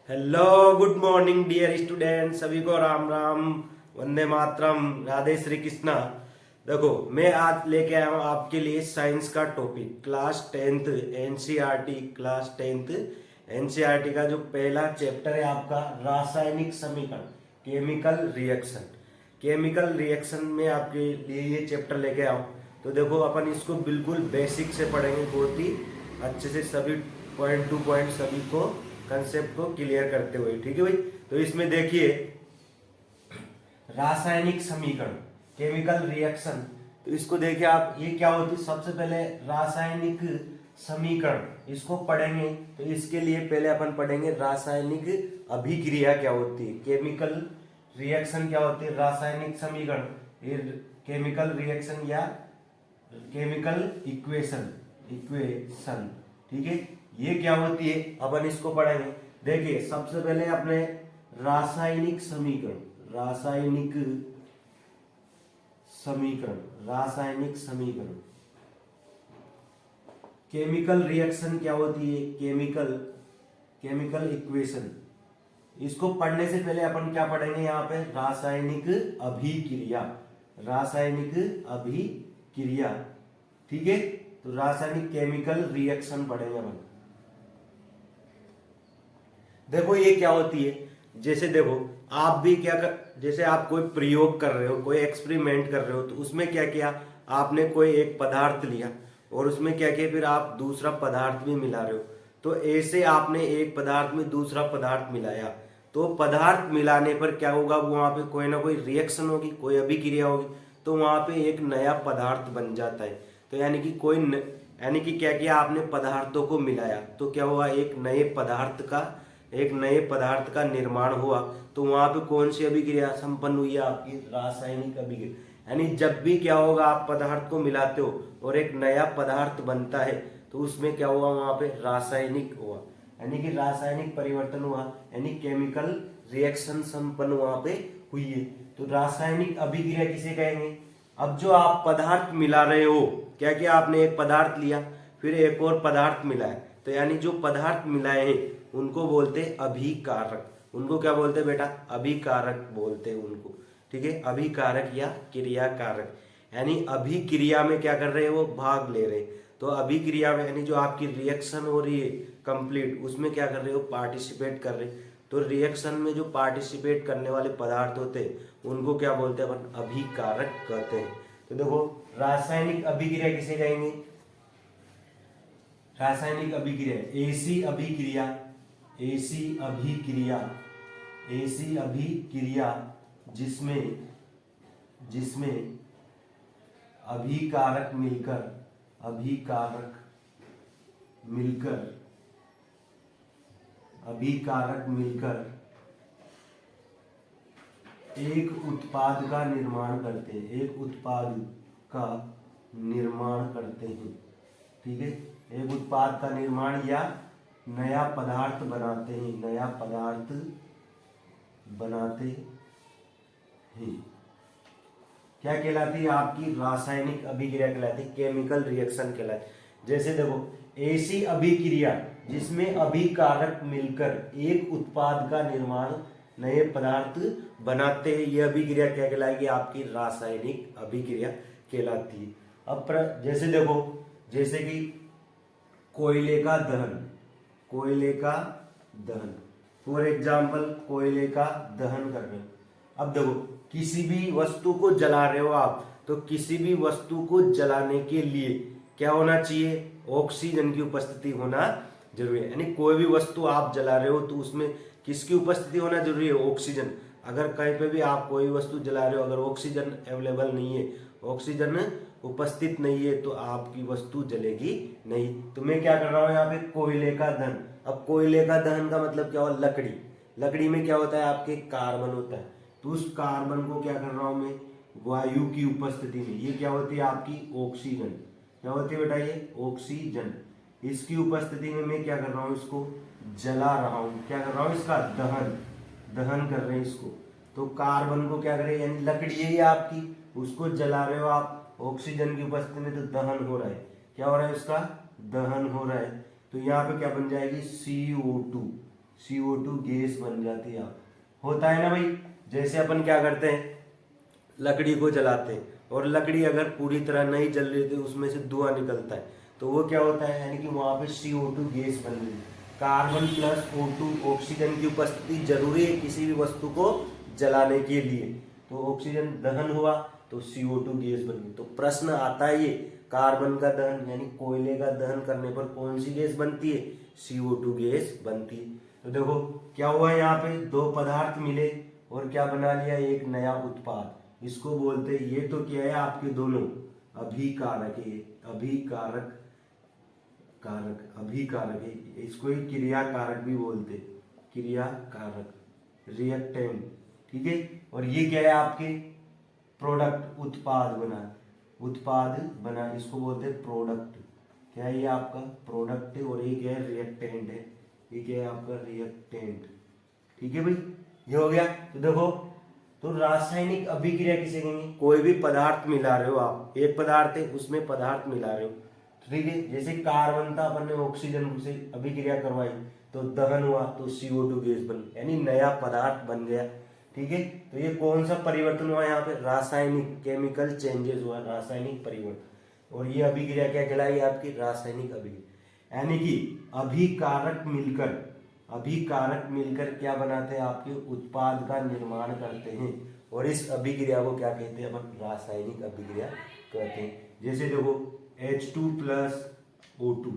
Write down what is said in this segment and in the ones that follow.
Hello, good morning dear student, सभी को राम राम, वंदे मातरम, राधे श्री कृष्णा। देखो, मैं आज लेके आया हूँ आपके लिए साइंस का topic, class 10th NCERT, class 10th NCERT का जो पहला चैप्टर है आपका रासायनिक समीकरण, केमिकल रिएक्शन। केमिकल रिएक्शन में आपके लिए ये चैप्टर लेके आया हूँ। तो देखो, अपन इसको बिल्कुल बेसिक से पढ़ेंगे, बहुत ही अच्छे से, सभी पॉइंट टू पॉइंट सभी को कंसेप्ट को क्लियर करते हुए। ठीक है भाई। तो इसमें देखिए, रासायनिक समीकरण, केमिकल रिएक्शन। तो इसको देखिए आप, ये क्या होती है। सबसे पहले रासायनिक समीकरण इसको पढ़ेंगे। तो इसके लिए पहले अपन पढ़ेंगे रासायनिक अभिक्रिया क्या होती है, केमिकल रिएक्शन क्या होती है, रासायनिक समीकरण, ये केमिकल रिएक्शन या केमिकल इक्वेशन, इक्वेशन। ठीक है, ये क्या होती है अपन इसको पढ़ेंगे। देखिए, सबसे पहले अपने रासायनिक समीकरण, रासायनिक समीकरण, रासायनिक समीकरण, केमिकल रिएक्शन क्या होती है, केमिकल, केमिकल इक्वेशन। इसको पढ़ने से पहले अपन क्या पढ़ेंगे यहाँ पे, रासायनिक अभिक्रिया, रासायनिक अभिक्रिया। ठीक है, तो रासायनिक केमिकल रिएक्शन पढ़ेंगे अपन। देखो, ये क्या होती है। जैसे देखो, आप भी क्या कर, जैसे आप कोई प्रयोग कर रहे हो, कोई एक्सपेरिमेंट कर रहे हो, तो उसमें क्या किया आपने, कोई एक पदार्थ लिया और उसमें क्या किया, फिर आप दूसरा पदार्थ भी मिला रहे हो। तो ऐसे आपने एक पदार्थ में दूसरा पदार्थ मिलाया, तो पदार्थ मिलाने पर क्या होगा, वहां पे कोई ना कोई रिएक्शन होगी, कोई अभिक्रिया होगी, तो वहां पे एक नया पदार्थ बन जाता है। तो यानी कि यानी कि क्या किया आपने, पदार्थों को मिलाया, तो क्या हुआ, एक नए पदार्थ का, एक नए पदार्थ का निर्माण हुआ। तो वहां पे कौन सी अभिक्रिया संपन्न हुई है, आपकी रासायनिक अभिक्रिया। यानी जब भी क्या होगा, आप पदार्थ को मिलाते हो और एक नया पदार्थ बनता है, तो उसमें क्या हुआ, वहां पे रासायनिक हुआ, यानी कि रासायनिक परिवर्तन हुआ, यानी केमिकल रिएक्शन संपन्न वहां पे हुई है। तो रासायनिक अभिक्रिया किसे कहेंगे। अब जो आप पदार्थ मिला रहे हो, क्या किया आपने, एक पदार्थ लिया, फिर एक और पदार्थ मिलाया, तो यानी जो पदार्थ मिलाए हैं उनको बोलते अभिकारक। उनको क्या बोलते बेटा, अभिकारक बोलते हैं उनको। ठीक है, अभिकारक या क्रियाकारक, यानी अभिक्रिया में क्या कर रहे हैं, वो भाग ले रहे हैं। तो अभिक्रिया में यानी जो आपकी रिएक्शन हो रही है कंप्लीट, उसमें क्या कर रहे हो, पार्टिसिपेट कर रहे हैं। तो रिएक्शन में जो पार्टिसिपेट करने वाले पदार्थ होते हैं उनको क्या बोलते हैं, अपन अभिकारक कहते हैं। तो देखो, रासायनिक अभिक्रिया किसे कहेंगे, रासायनिक अभिक्रिया, ऐसी अभिक्रिया, ऐसी अभिक्रिया, ऐसी अभिक्रिया जिसमें, जिसमें अभिकारक मिलकर, अभिकारक मिलकर, अभिकारक मिलकर एक उत्पाद का निर्माण करते हैं, एक उत्पाद का निर्माण करते हैं। ठीक है, एक उत्पाद का निर्माण या नया पदार्थ बनाते हैं, नया पदार्थ बनाते हैं, क्या कहलाती है, आपकी रासायनिक अभिक्रिया कहलाती है, केमिकल रिएक्शन कहलाती है। जैसे देखो, ऐसी अभिक्रिया जिसमें अभिकारक मिलकर एक उत्पाद का निर्माण, नए पदार्थ बनाते हैं, यह अभिक्रिया क्या कहलाएगी, आपकी रासायनिक अभिक्रिया कहलाती है। अब जैसे देखो, जैसे कि कोयले का दहन, कोयले का दहन, फॉर एग्जाम्पल कोयले का दहन कर रहे हो। अब देखो, किसी भी वस्तु को जला रहे हो आप, तो किसी भी वस्तु को जलाने के लिए क्या होना चाहिए, ऑक्सीजन की उपस्थिति होना जरूरी है। यानी कोई भी वस्तु आप जला रहे हो तो उसमें किसकी उपस्थिति होना जरूरी है, ऑक्सीजन। अगर कहीं पे भी आप कोई वस्तु जला रहे हो, अगर ऑक्सीजन अवेलेबल नहीं है, ऑक्सीजन उपस्थित नहीं है, तो आपकी वस्तु जलेगी नहीं। तो मैं क्या कर रहा हूँ यहाँ पे, कोयले का दहन। अब कोयले का दहन का मतलब क्या हुआ, लकड़ी, लकड़ी में क्या होता है, आपके कार्बन होता है। तो उस कार्बन को क्या कर रहा हूं मैं, वायु की उपस्थिति में, ये क्या होती है आपकी ऑक्सीजन, क्या होती है बेटा, ये ऑक्सीजन। इसकी उपस्थिति में मैं क्या कर रहा हूं, इसको जला रहा हूं, क्या कर रहा हूं, इसका दहन, दहन कर रहे हैं इसको। तो कार्बन को क्या करे, यानी लकड़ी है आपकी, उसको जला रहे हो आप ऑक्सीजन की उपस्थिति में, तो दहन हो रहा है, क्या हो रहा है, इसका दहन हो रहा है। तो यहाँ पे क्या बन जाएगी, CO2, CO2 गैस बन जाती है। होता है ना भाई, जैसे अपन क्या करते हैं, लकड़ी को जलाते हैं और लकड़ी अगर पूरी तरह नहीं जल रही तो उसमें से धुआं निकलता है, तो वो क्या होता है, यानी कि वहां पे CO2 गैस बन रही है। कार्बन प्लस O2 ऑक्सीजन की उपस्थिति जरूरी है किसी भी वस्तु को जलाने के लिए। तो ऑक्सीजन दहन हुआ तो CO2 गैस बन गई। तो प्रश्न आता है ये, कार्बन का दहन यानी कोयले का दहन करने पर कौन सी गैस बनती है, CO2 गैस बनती है। तो देखो क्या हुआ, यहाँ पे दो पदार्थ मिले और क्या बना लिया, एक नया उत्पाद। इसको बोलते हैं, ये तो क्या है आपके दोनों अभिकारक है, अभिकारक अभिकारक है, इसको ही क्रिया कारक भी बोलते, क्रिया कारक, रिएक्टेंट, ठीक है। और ये क्या है आपके प्रोडक्ट, उत्पाद बना, इसको बोलते हैं प्रोडक्ट। क्या है ये आपका प्रोडक्ट है, और ये क्या है रिएक्टेंट है, ये क्या है आपका रिएक्टेंट, ठीक है भाई। ये हो गया। तो देखो, तो रासायनिक अभिक्रिया किसे कहेंगे, कोई भी पदार्थ मिला रहे हो आप, एक पदार्थ है उसमें पदार्थ मिला रहे हो, ठीक है। जैसे कार्बन था, अपन ने ऑक्सीजन से अभिक्रिया करवाई तो दहन हुआ तो CO2 गैस बन, यानी नया पदार्थ बन गया, ठीक है। तो ये कौन सा परिवर्तन हुआ यहाँ पे, रासायनिक, केमिकल चेंजेस हुआ, रासायनिक परिवर्तन। और ये अभिक्रिया क्या कहलाई आपकी, रासायनिक अभिक्रिया। यानी कि अभिकारक मिलकर क्या बनाते हैं, आपके उत्पाद का निर्माण करते हैं। और इस अभिक्रिया को क्या कहते हैं अपन, रासायनिक अभिक्रिया कहते हैं। जैसे देखो H2 प्लस O2,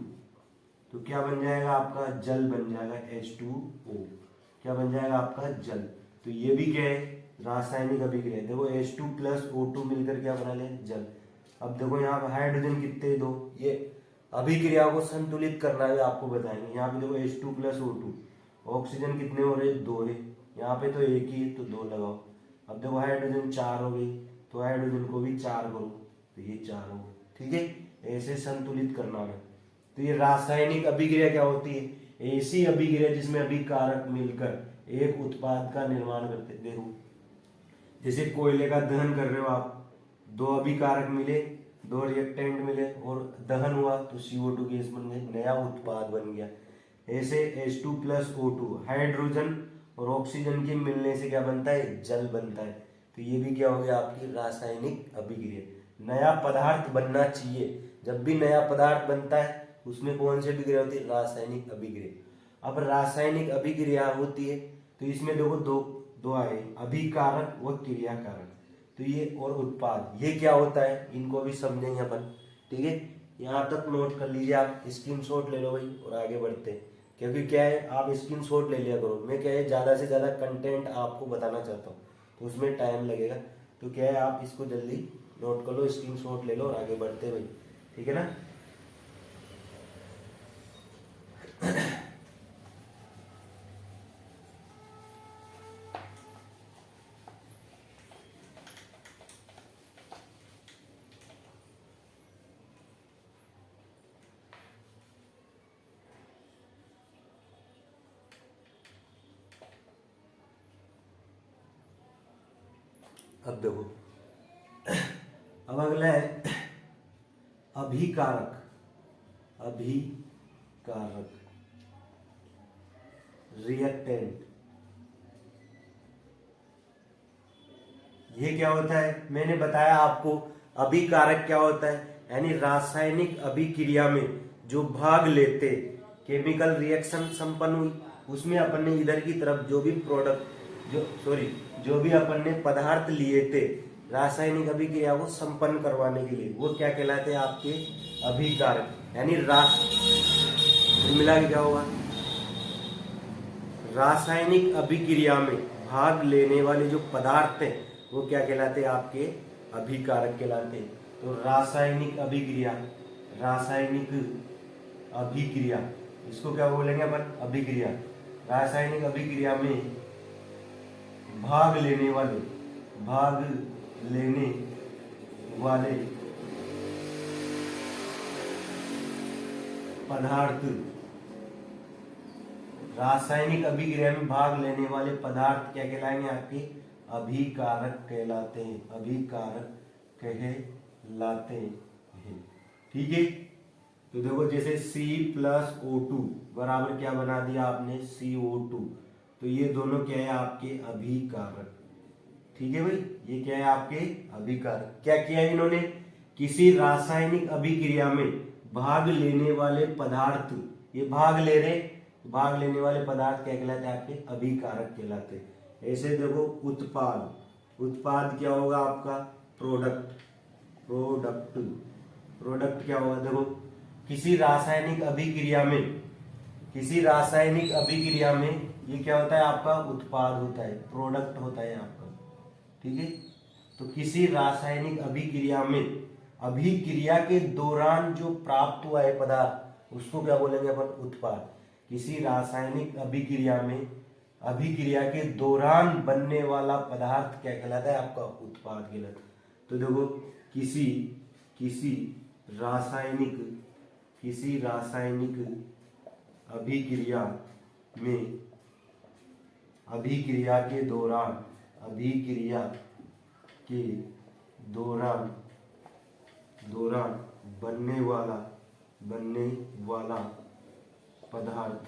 तो क्या बन जाएगा आपका, जल बन जाएगा, H2O क्या बन जाएगा आपका, जल। तो ये भी क्या है, रासायनिक अभिक्रिया। देखो H2 प्लस O2 मिलकर क्या बना ले, जल। अब देखो यहाँ पे हाइड्रोजन कितने, दो, ये अभिक्रिया को संतुलित करना है आपको बताएंगे। यहाँ पे देखो H2 प्लस O2, ऑक्सीजन कितने हो रहे, दो है, यहाँ पे तो एक ही है तो दो लगाओ। अब देखो हाइड्रोजन चार हो गई, तो हाइड्रोजन को भी चार करो, तो ये चार हो, ठीक है। ऐसे संतुलित करना है। तो ये रासायनिक अभिक्रिया क्या होती है, ऐसी अभिक्रिया जिसमें अभिकारक मिलकर एक उत्पाद का निर्माण करते। देखो जैसे कोयले का दहन कर रहे हो आप, दो अभिकारक मिले, दो रिएक्टेंट मिले और दहन हुआ तो CO2 गैस बन गई, नया उत्पाद बन गया। ऐसे H2 प्लस O2 हाइड्रोजन और ऑक्सीजन के मिलने से क्या बनता है, जल बनता है। तो ये भी क्या हो गया आपकी रासायनिक अभिक्रिया। नया पदार्थ बनना चाहिए, जब भी नया पदार्थ बनता है उसमें कौन सी अभिक्रिया होती है, रासायनिक अभिक्रिया। अब रासायनिक अभिक्रिया होती है तो इसमें देखो दो दो आए, अभिकारक व क्रियाकारक। तो ये और उत्पाद, ये क्या होता है, इनको भी समझेंगे अपन, ठीक है। यहाँ तक नोट कर लीजिए, आप स्क्रीनशॉट ले लो भाई और आगे बढ़ते हैं। क्योंकि क्या है, आप स्क्रीनशॉट ले लिया करो, मैं क्या है ज़्यादा से ज़्यादा कंटेंट आपको बताना चाहता हूँ तो उसमें टाइम लगेगा। तो क्या है, आप इसको जल्दी नोट कर लो, स्क्रीनशॉट ले लो और आगे बढ़ते भाई, ठीक है ना। अब देखो, अब अगला है अभिकारक, रिएक्टेंट। ये क्या होता है, मैंने बताया आपको अभिकारक क्या होता है, यानी रासायनिक अभिक्रिया में जो भाग लेते, केमिकल रिएक्शन संपन्न हुई, उसमें अपन ने इधर की तरफ जो भी प्रोडक्ट जो भी अपन ने पदार्थ लिए थे रासायनिक अभिक्रिया को संपन्न करवाने के लिए, वो क्या कहलाते हैं आपके अभिकारक। यानी मिला के क्या होगा, रासायनिक अभिक्रिया में भाग लेने वाले जो पदार्थ हैं वो क्या कहलाते हैं, आपके अभिकारक कहलाते हैं। तो रासायनिक अभिक्रिया इसको क्या बोलेंगे अपन, अभिक्रिया। रासायनिक अभिक्रिया में भाग लेने वाले पदार्थ, रासायनिक अभिक्रिया में भाग लेने वाले पदार्थ क्या कहलाएंगे, आपके अभिकारक कहलाते हैं, ठीक है। तो देखो जैसे C+O2 बराबर क्या बना दिया आपने, CO2। तो ये दोनों क्या है आपके अभिकारक। ठीक है भाई, ये क्या है आपके अभिकारक। क्या किया है इन्होंने, किसी रासायनिक अभिक्रिया में भाग लेने वाले पदार्थ, ये भाग ले रहे, भाग लेने वाले पदार्थ क्या कहलाते हैं आपके अभिकारक कहलाते हैं। ऐसे देखो उत्पाद, उत्पाद क्या होगा आपका प्रोडक्ट, प्रोडक्ट, प्रोडक्ट क्या होगा देखो, किसी रासायनिक अभिक्रिया में, किसी रासायनिक अभिक्रिया में ये क्या होता है आपका उत्पाद होता है, प्रोडक्ट होता है आपका। ठीक है, तो किसी रासायनिक अभिक्रिया में, अभिक्रिया के दौरान जो प्राप्त हुआ है पदार्थ उसको क्या बोलेंगे अपन, उत्पाद। किसी रासायनिक अभिक्रिया में, अभिक्रिया के दौरान बनने वाला पदार्थ क्या कहलाता है आपका उत्पाद कहलाता है। तो देखो किसी किसी रासायनिक, किसी रासायनिक अभिक्रिया में, अभिक्रिया के दौरान, अभिक्रिया के दौरान, दौरान बनने वाला, बनने वाला पदार्थ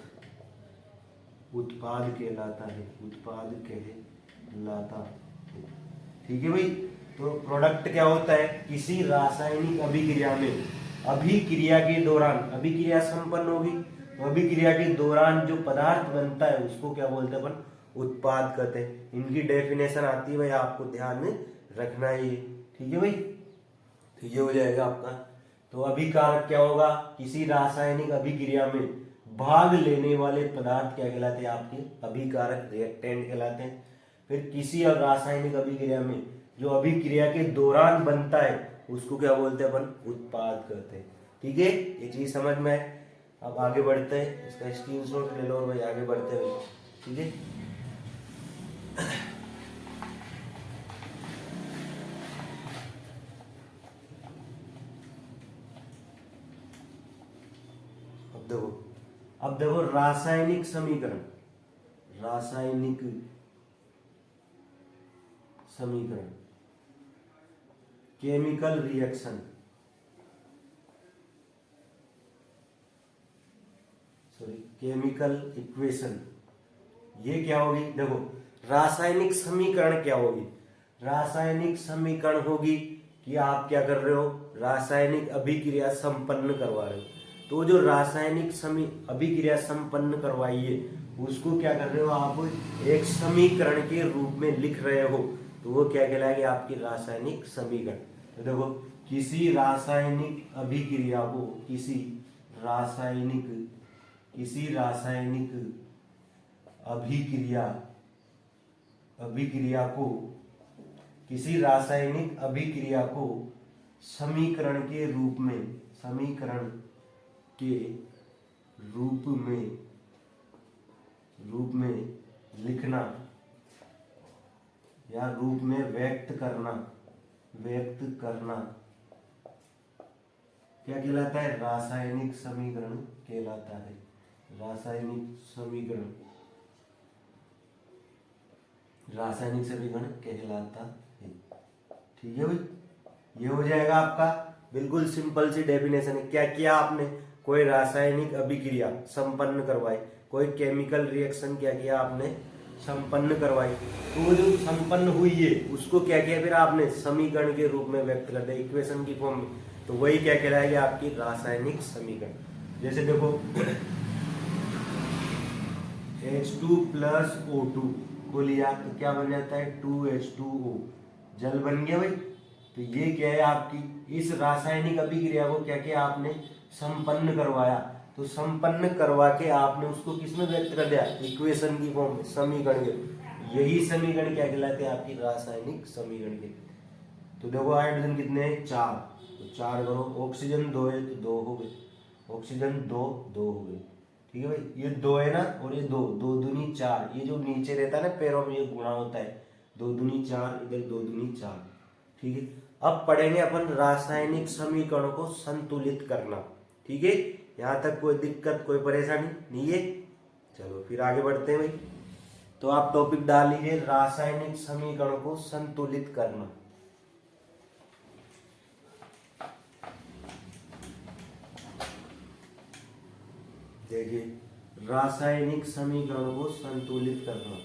उत्पाद कहलाता है, उत्पाद कहलाता है। ठीक है भाई, तो प्रोडक्ट क्या होता है, किसी रासायनिक अभिक्रिया में, अभिक्रिया के दौरान, अभिक्रिया संपन्न होगी तो अभिक्रिया के दौरान जो पदार्थ बनता है उसको क्या बोलते हैं अपन, उत्पाद कहते हैं। इनकी डेफिनेशन आती है भाई, आपको ध्यान में रखना है ये। ठीक है भाई, तो ये हो जाएगा आपका। तो अभिकारक क्या होगा, किसी रासायनिक अभिक्रिया में भाग लेने वाले पदार्थ क्या कहलाते हैं आपके अभिकारक, रिएक्टेंट कहलाते हैं। फिर किसी और रासायनिक अभिक्रिया में जो अभिक्रिया के दौरान बनता है उसको क्या बोलते हैं अपन, उत्पाद कहते हैं। ठीक है, ये चीज समझ में आए। अब आगे बढ़ते हैं, इसका स्क्रीनशॉट ले लो और भाई आगे बढ़ते हैं। ठीक है, अब देखो रासायनिक समीकरण, रासायनिक समीकरण, chemical reaction, sorry chemical equation, ये क्या होगी देखो, रासायनिक समीकरण क्या होगी, रासायनिक समीकरण होगी कि आप क्या कर रहे हो, रासायनिक अभिक्रिया संपन्न करवा रहे हो। तो जो रासायनिक अभिक्रिया संपन्न करवाइए उसको क्या कर रहे हो आप, एक समीकरण के रूप में लिख रहे हो, तो वो क्या कहलाएगी आपकी रासायनिक समीकरण। तो देखो किसी रासायनिक अभिक्रिया को, किसी रासायनिक अभिक्रिया को, किसी रासायनिक अभिक्रिया को समीकरण के रूप में, समीकरण के रूप में लिखना या रूप में व्यक्त करना क्या कहलाता है, रासायनिक समीकरण कहलाता है, रासायनिक समीकरण, रासायनिक समीकरण कहलाता है। ठीक है भाई, ये हो जाएगा आपका, बिल्कुल सिंपल सी डेफिनेशन है। क्या किया आपने, कोई रासायनिक अभिक्रिया संपन्न करवाई, कोई केमिकल रिएक्शन क्या किया आपने, संपन्न करवाई, तो वो जो संपन्न हुई है उसको क्या किया फिर आपने समीकरण के रूप में व्यक्त कर दिया, इक्वेशन की फॉर्म में, तो वही क्या कहलाएगी आपकी रासायनिक समीकरण। जैसे देखो H2+O2 को लिया तो क्या बन जाता है 2H2O, जल बन गया भाई। तो ये क्या है आपकी, इस रासायनिक अभिक्रिया को क्या किया आपने, संपन्न करवाया, तो संपन्न करवा के आपने उसको किसमें व्यक्त कर दिया, इक्वेशन की फॉर्म में, समीकरण के। यही समीकरण क्या कहलाते हैं आपकी रासायनिक समीकरण के। तो देखो हाइड्रोजन कितने हैं, 4, तो 4 करो, ऑक्सीजन 2 है तो 2 हो गए, ऑक्सीजन 2 हो गए। ठीक है भाई, ये 2 है ना, और ये 2, 2 दूनी 4, ये जो नीचे रहता है ना पैरों में, ये गुणा होता है, 2 दूनी 4, इधर 2 दूनी 4। ठीक है, अब पढ़ेंगे अपन रासायनिक समीकरणों को संतुलित करना। ठीक है, यहाँ तक कोई दिक्कत, कोई परेशानी नहीं है। चलो फिर आगे बढ़ते हैं भाई। तो आप टॉपिक डाल लीजिए, रासायनिक समीकरणों को संतुलित करना। देखिए रासायनिक समीकरण को संतुलित करना।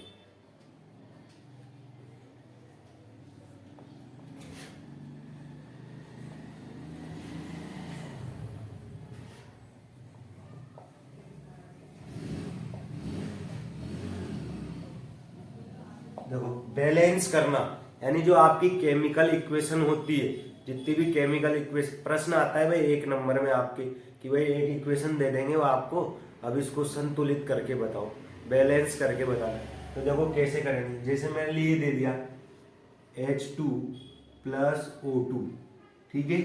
देखो बैलेंस करना यानी जो आपकी केमिकल इक्वेशन होती है, जितनी भी केमिकल इक्वेशन, प्रश्न आता है भाई 1 नंबर में आपके कि भाई एक इक्वेशन दे देंगे वो आपको, अब इसको संतुलित करके बताओ, बैलेंस करके बताना। तो देखो कैसे करेंगे, जैसे मैंने लिए दे दिया H2 प्लस O2, ठीक है।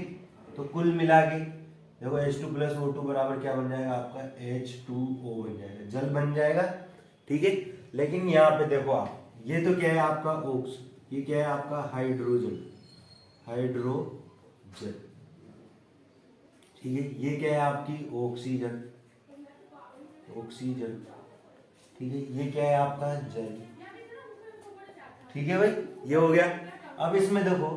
तो कुल मिला के देखो H2 प्लस O2 बराबर क्या बन जाएगा आपका H2O बन जाएगा, जल बन जाएगा, ठीक है। लेकिन यहाँ पे देखो आप, ये तो क्या है आपका ऑक्स, ये क्या है आपका हाइड्रोजन, हाइड्रोजन, ठीक है। ये क्या है आपकी ऑक्सीजन, ऑक्सीजन, ठीक है। ये क्या है आपका जल, ठीक है भाई, ये हो गया। अब इसमें देखो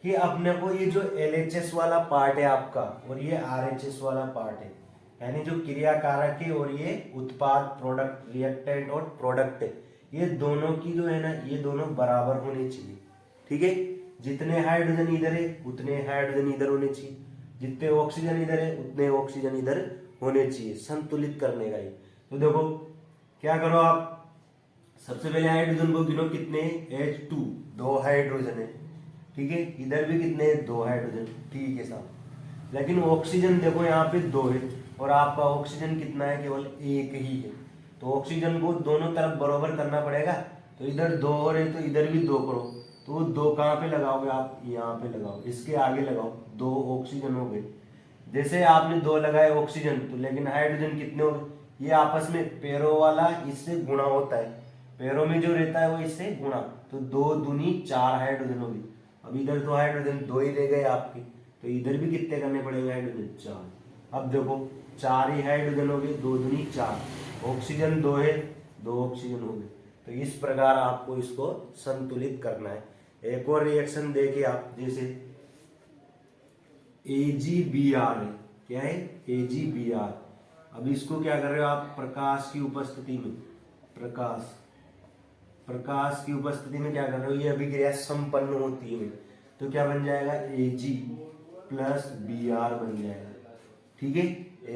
कि अपने को ये जो LHS वाला पार्ट है आपका और ये RHS वाला पार्ट है, यानी जो क्रिया कारक है और ये उत्पाद, प्रोडक्ट, रिएक्टेंट और प्रोडक्ट है, ये दोनों की जो है ना, ये दोनों बराबर होने चाहिए, ठीक है। जितने हाइड्रोजन इधर है उतने हाइड्रोजन इधर होने चाहिए, जितने ऑक्सीजन इधर है उतने ऑक्सीजन इधर होने चाहिए, संतुलित करने का ही। तो देखो क्या करो आप, सबसे पहले हाइड्रोजन को गिनो, कितने H2, 2 हाइड्रोजन है, ठीक है। इधर भी कितने, 2 हाइड्रोजन, ठीक है साहब। लेकिन ऑक्सीजन देखो यहाँ पे 2 है और आपका ऑक्सीजन कितना है, केवल 1 ही है। तो ऑक्सीजन को दोनों तरफ बराबर करना पड़ेगा, तो इधर 2 और है तो इधर भी 2 करो। तो वो 2 कहाँ पे लगाओगे आप, यहाँ पे लगाओ, इसके आगे लगाओ, 2 ऑक्सीजन हो गए। जैसे आपने 2 लगाए ऑक्सीजन, तो लेकिन हाइड्रोजन कितने हो गए, ये आपस में पैरों वाला इससे गुणा होता है, पैरों में जो रहता है वो इससे गुणा, तो 2 दूनी 4 हाइड्रोजन होगी। अब इधर तो हाइड्रोजन 2 ही रह गए आपके, तो इधर भी कितने करने पड़ेंगे हाइड्रोजन, 4। अब देखो 4 ही हाइड्रोजन हो गए, 2 दूनी 4, ऑक्सीजन 2 है, 2 ऑक्सीजन हो गए। तो इस प्रकार आपको इसको संतुलित करना है। एक और रिएक्शन देखिए आप, जैसे AgBr है, क्या है AgBr। अब इसको क्या कर रहे हो आप, प्रकाश की उपस्थिति में, प्रकाश की उपस्थिति में क्या कर रहे हो, ये अभिक्रिया संपन्न होती है, तो क्या बन जाएगा Ag प्लस Br बन जाएगा, ठीक है,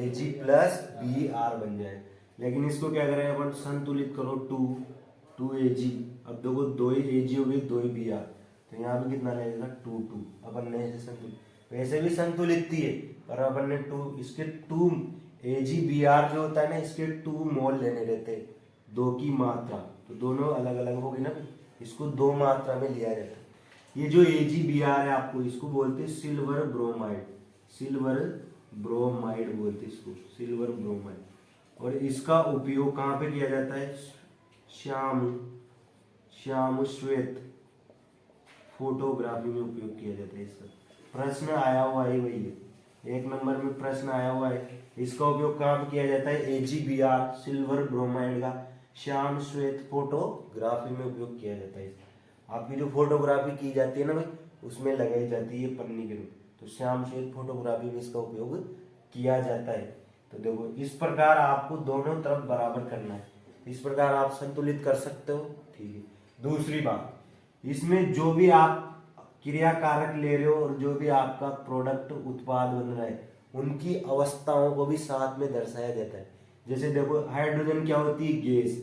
Ag प्लस Br बन जाएगा। लेकिन इसको क्या करेंगे अपन, संतुलित करो, 2 Ag। अब देखो 2 ही Ag हो गई, 2 ही Br, तो यहाँ पे कितना लगेगा 2 अपन ने ऐसे संतुलित, वैसे भी संतुलित थी है, पर अपन ने 2, इसके 2 AgBr जो होता है ना, इसके 2 मोल लेने रहते हैं, 2 की मात्रा, तो दोनों अलग अलग होगी ना, इसको 2 मात्रा में लिया जाता है। ये जो AgBr है आपको इसको बोलते हैं सिल्वर ब्रोमाइड, सिल्वर ब्रोमाइड बोलते हैं इसको, सिल्वर ब्रोमाइड। और इसका उपयोग कहाँ पे किया जाता है, श्याम श्वेत फोटोग्राफी में उपयोग किया जाता है इसका। प्रश्न आया हुआ है वही है, 1 नंबर में प्रश्न आया हुआ है, इसका उपयोग कहाँ पे किया जाता है, AgBr सिल्वर ब्रोमाइड का श्याम श्वेत फोटोग्राफी में उपयोग किया जाता है। आपकी जो फोटोग्राफी की जाती है ना भाई, उसमें लगाई जाती है पन्नी के रूप, तो श्याम श्वेत फोटोग्राफी में इसका उपयोग किया जाता है। तो देखो इस प्रकार आपको दोनों तरफ बराबर करना है, इस प्रकार आप संतुलित कर सकते हो, ठीक है। दूसरी बात, इसमें जो भी आप क्रिया कारक ले रहे हो और जो भी आपका प्रोडक्ट उत्पाद बन रहा है, उनकी अवस्थाओं को भी साथ में दर्शाया जाता है। जैसे देखो हाइड्रोजन क्या होती है, गैस,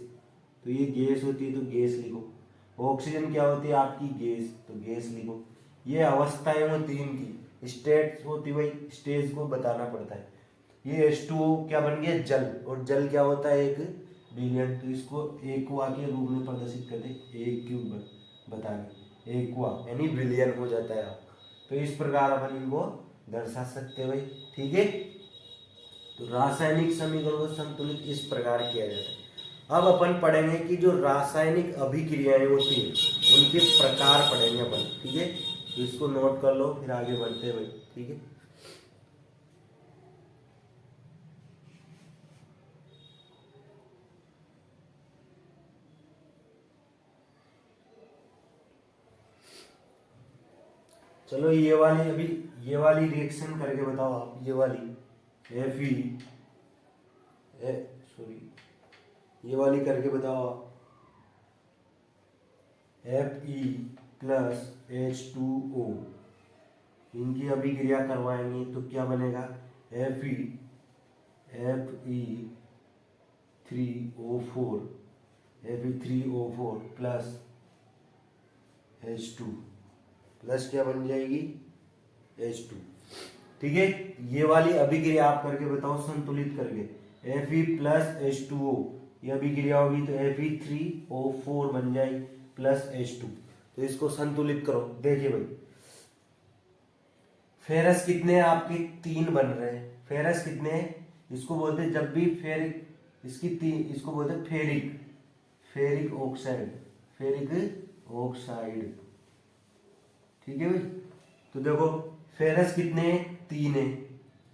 तो ये गैस होती है, तो गैस लिखो। ऑक्सीजन क्या होती है आपकी, गैस, तो गैस लिखो। ये अवस्थाएं होती है, इनकी स्टेट होती है, भाई स्टेज को बताना पड़ता है। ये H2O क्या बन गया, जल, और जल क्या होता है, एक विलयन, तो इसको एक्वा के रूप में प्रदर्शित करते, एक क्यूब बताने, एक्वा यानी विलयन हो जाता है आप। तो इस प्रकार अपन इनको दर्शा सकते हैं भाई, ठीक है। तो रासायनिक समीकरण को संतुलित इस प्रकार किया जाता है। अब अपन पढ़ेंगे कि जो रासायनिक अभिक्रियाएं होती हैं उनके प्रकार पढ़ेंगे अपन, ठीक है। तो इसको नोट कर लो, फिर आगे बढ़ते हैं भाई, ठीक है। चलो ये वाली, अभी ये वाली रिएक्शन करके बताओ आप, ये वाली सॉरी ये वाली करके बताओ आप। Fe+H2O इनकी अभिक्रिया करवाएंगे तो क्या बनेगा? Fe3O4 प्लस H2 प्लस क्या बन जाएगी? H2। ठीक है, ये वाली अभिक्रिया आप करके बताओ संतुलित करके। Fe+H2O ये अभिक्रिया होगी तो Fe3O4 बन जाएगी प्लस H2। तो इसको संतुलित करो। देखिए भाई, फेरस कितने हैं आपके? 3 बन रहे हैं। फेरस कितने हैं? इसको बोलते हैं जब भी फेरिक इसको बोलते हैं फेरिक ऑक्साइड। ठीक है भाई, तो देखो फेरस कितने हैं? 3 है,